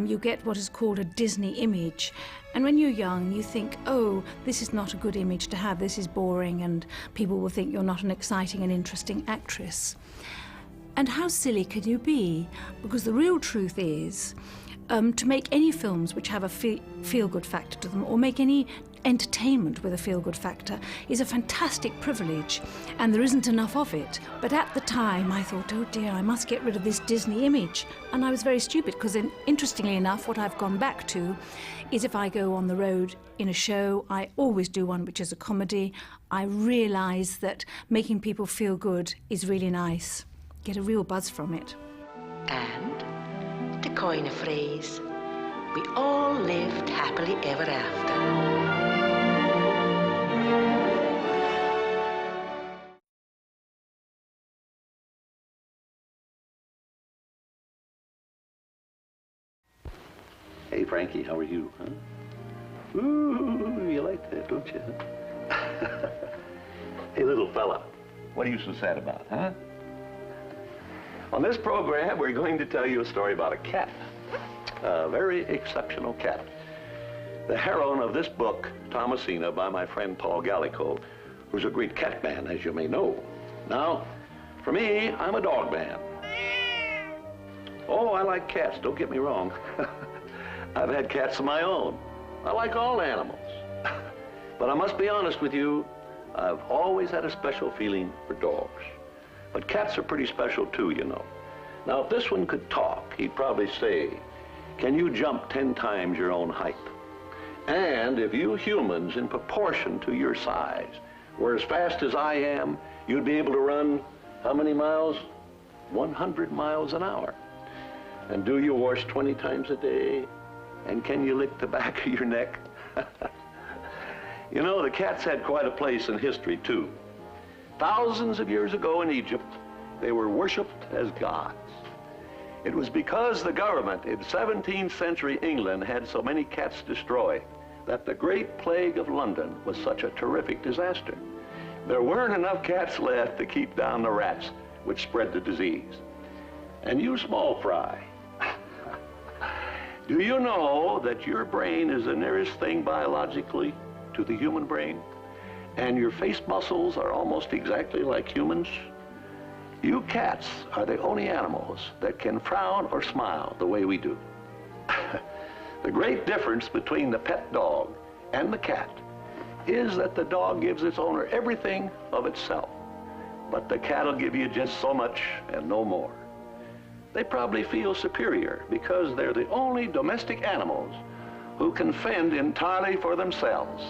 you get what is called a Disney image. And when you're young, you think, oh, this is not a good image to have, this is boring, and people will think you're not an exciting and interesting actress. And how silly can you be? Because the real truth is, to make any films which have a feel-good factor to them, or make any entertainment with a feel-good factor, is a fantastic privilege, and there isn't enough of it. But at the time, I thought, oh dear, I must get rid of this Disney image. And I was very stupid, because interestingly enough, what I've gone back to is if I go on the road in a show, I always do one which is a comedy. I realise that making people feel good is really nice. Get a real buzz from it. And, to coin a phrase, we all lived happily ever after. Hey, Frankie, how are you, huh? Ooh, you like that, don't you? Hey, little fella, what are you so sad about, huh? On this program, we're going to tell you a story about a cat. A very exceptional cat. The heroine of this book, Thomasina, by my friend Paul Gallico, who's a great cat man, as you may know. Now, for me, I'm a dog man. Oh, I like cats, don't get me wrong. I've had cats of my own. I like all animals. But I must be honest with you, I've always had a special feeling for dogs. But cats are pretty special too, you know. Now, if this one could talk, he'd probably say, can you jump 10 times your own height? And if you humans, in proportion to your size, were as fast as I am, you'd be able to run how many miles? 100 miles an hour. And do you wash 20 times a day? And can you lick the back of your neck? You know, the cats had quite a place in history, too. Thousands of years ago in Egypt, they were worshipped as gods. It was because the government in 17th century England had so many cats destroyed that the Great Plague of London was such a terrific disaster. There weren't enough cats left to keep down the rats which spread the disease. And you small fry, do you know that your brain is the nearest thing biologically to the human brain? And your face muscles are almost exactly like humans? You cats are the only animals that can frown or smile the way we do. The great difference between the pet dog and the cat is that the dog gives its owner everything of itself, but the cat will give you just so much and no more. They probably feel superior because they're the only domestic animals who can fend entirely for themselves.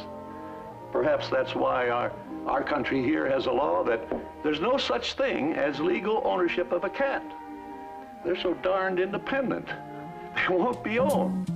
Perhaps that's why our country here has a law that there's no such thing as legal ownership of a cat. They're so darned independent, they won't be owned.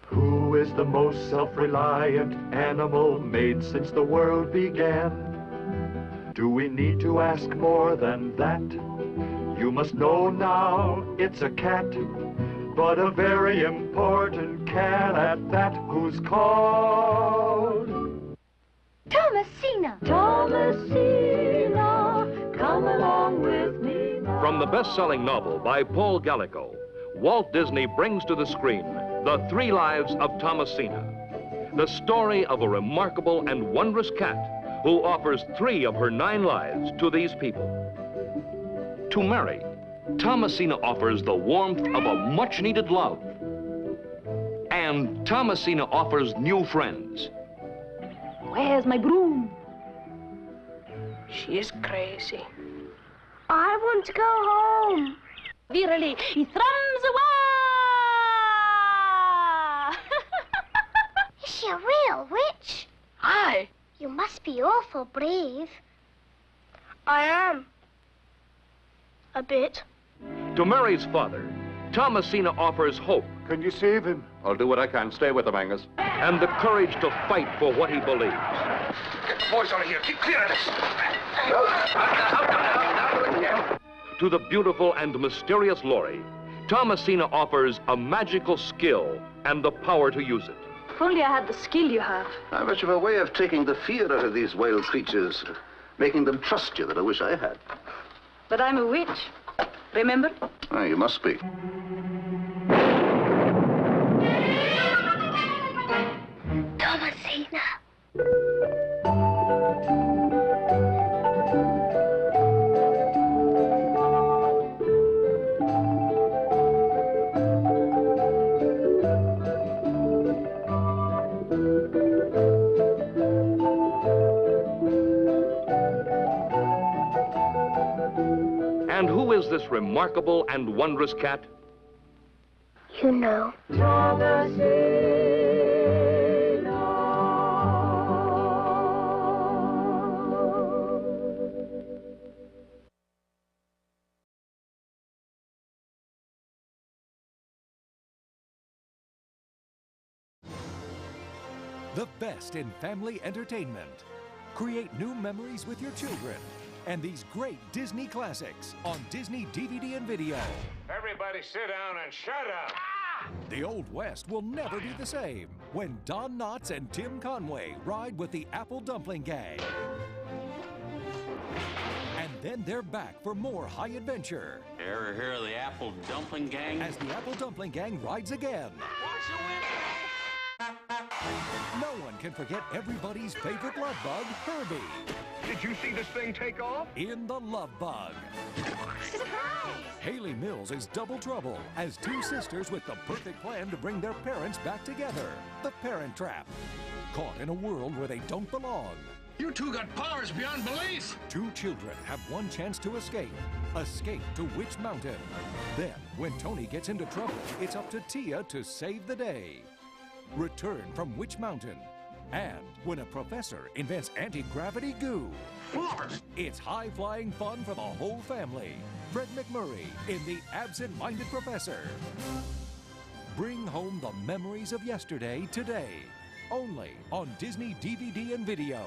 Who is the most self-reliant animal made since the world began? Do we need to ask more than that? You must know now it's a cat, but a very important cat at that, who's called Thomasina! Thomasina, come along with me now. From the best-selling novel by Paul Gallico, Walt Disney brings to the screen The 3 Lives of Thomasina, the story of a remarkable and wondrous cat who offers 3 of her 9 lives to these people. To Mary, Thomasina offers the warmth of a much-needed love. And Thomasina offers new friends. Where's my broom? She is crazy. I want to go home. Wearily, he thrums away. must be awful brave. I am. A bit. To Mary's father, Thomasina offers hope. Can you save him? I'll do what I can. Stay with him, Angus. And the courage to fight for what he believes. Get the boys out of here. Keep clear of this. To the beautiful and mysterious Laurie, Thomasina offers a magical skill and the power to use it. If only I had the skill you have. How much of a way of taking the fear out of these wild creatures, making them trust you that I wish I had. But I'm a witch. Remember? Ah, you must be. Thomasina. And who is this remarkable and wondrous cat? You know. The best in family entertainment. Create new memories with your children. And these great Disney classics on Disney DVD and video. Everybody sit down and shut up. The Old West will never be the same when Don Knotts and Tim Conway ride with the Apple Dumpling Gang. And then they're back for more high adventure. Ever hear of the Apple Dumpling Gang? As the Apple Dumpling Gang rides again. No one can forget everybody's favorite love bug, Herbie. Did you see this thing take off? In The Love Bug. Surprise! Haley Mills is double trouble as two sisters with the perfect plan to bring their parents back together. The Parent Trap. Caught in a world where they don't belong. You two got powers beyond belief. Two children have one chance to escape. Escape to Witch Mountain. Then, when Tony gets into trouble, it's up to Tia to save the day. Return from Witch Mountain. And when a professor invents anti-gravity goo. It's high-flying fun for the whole family. Fred McMurray in The Absent-Minded Professor. Bring home the memories of yesterday today. Only on Disney DVD and video.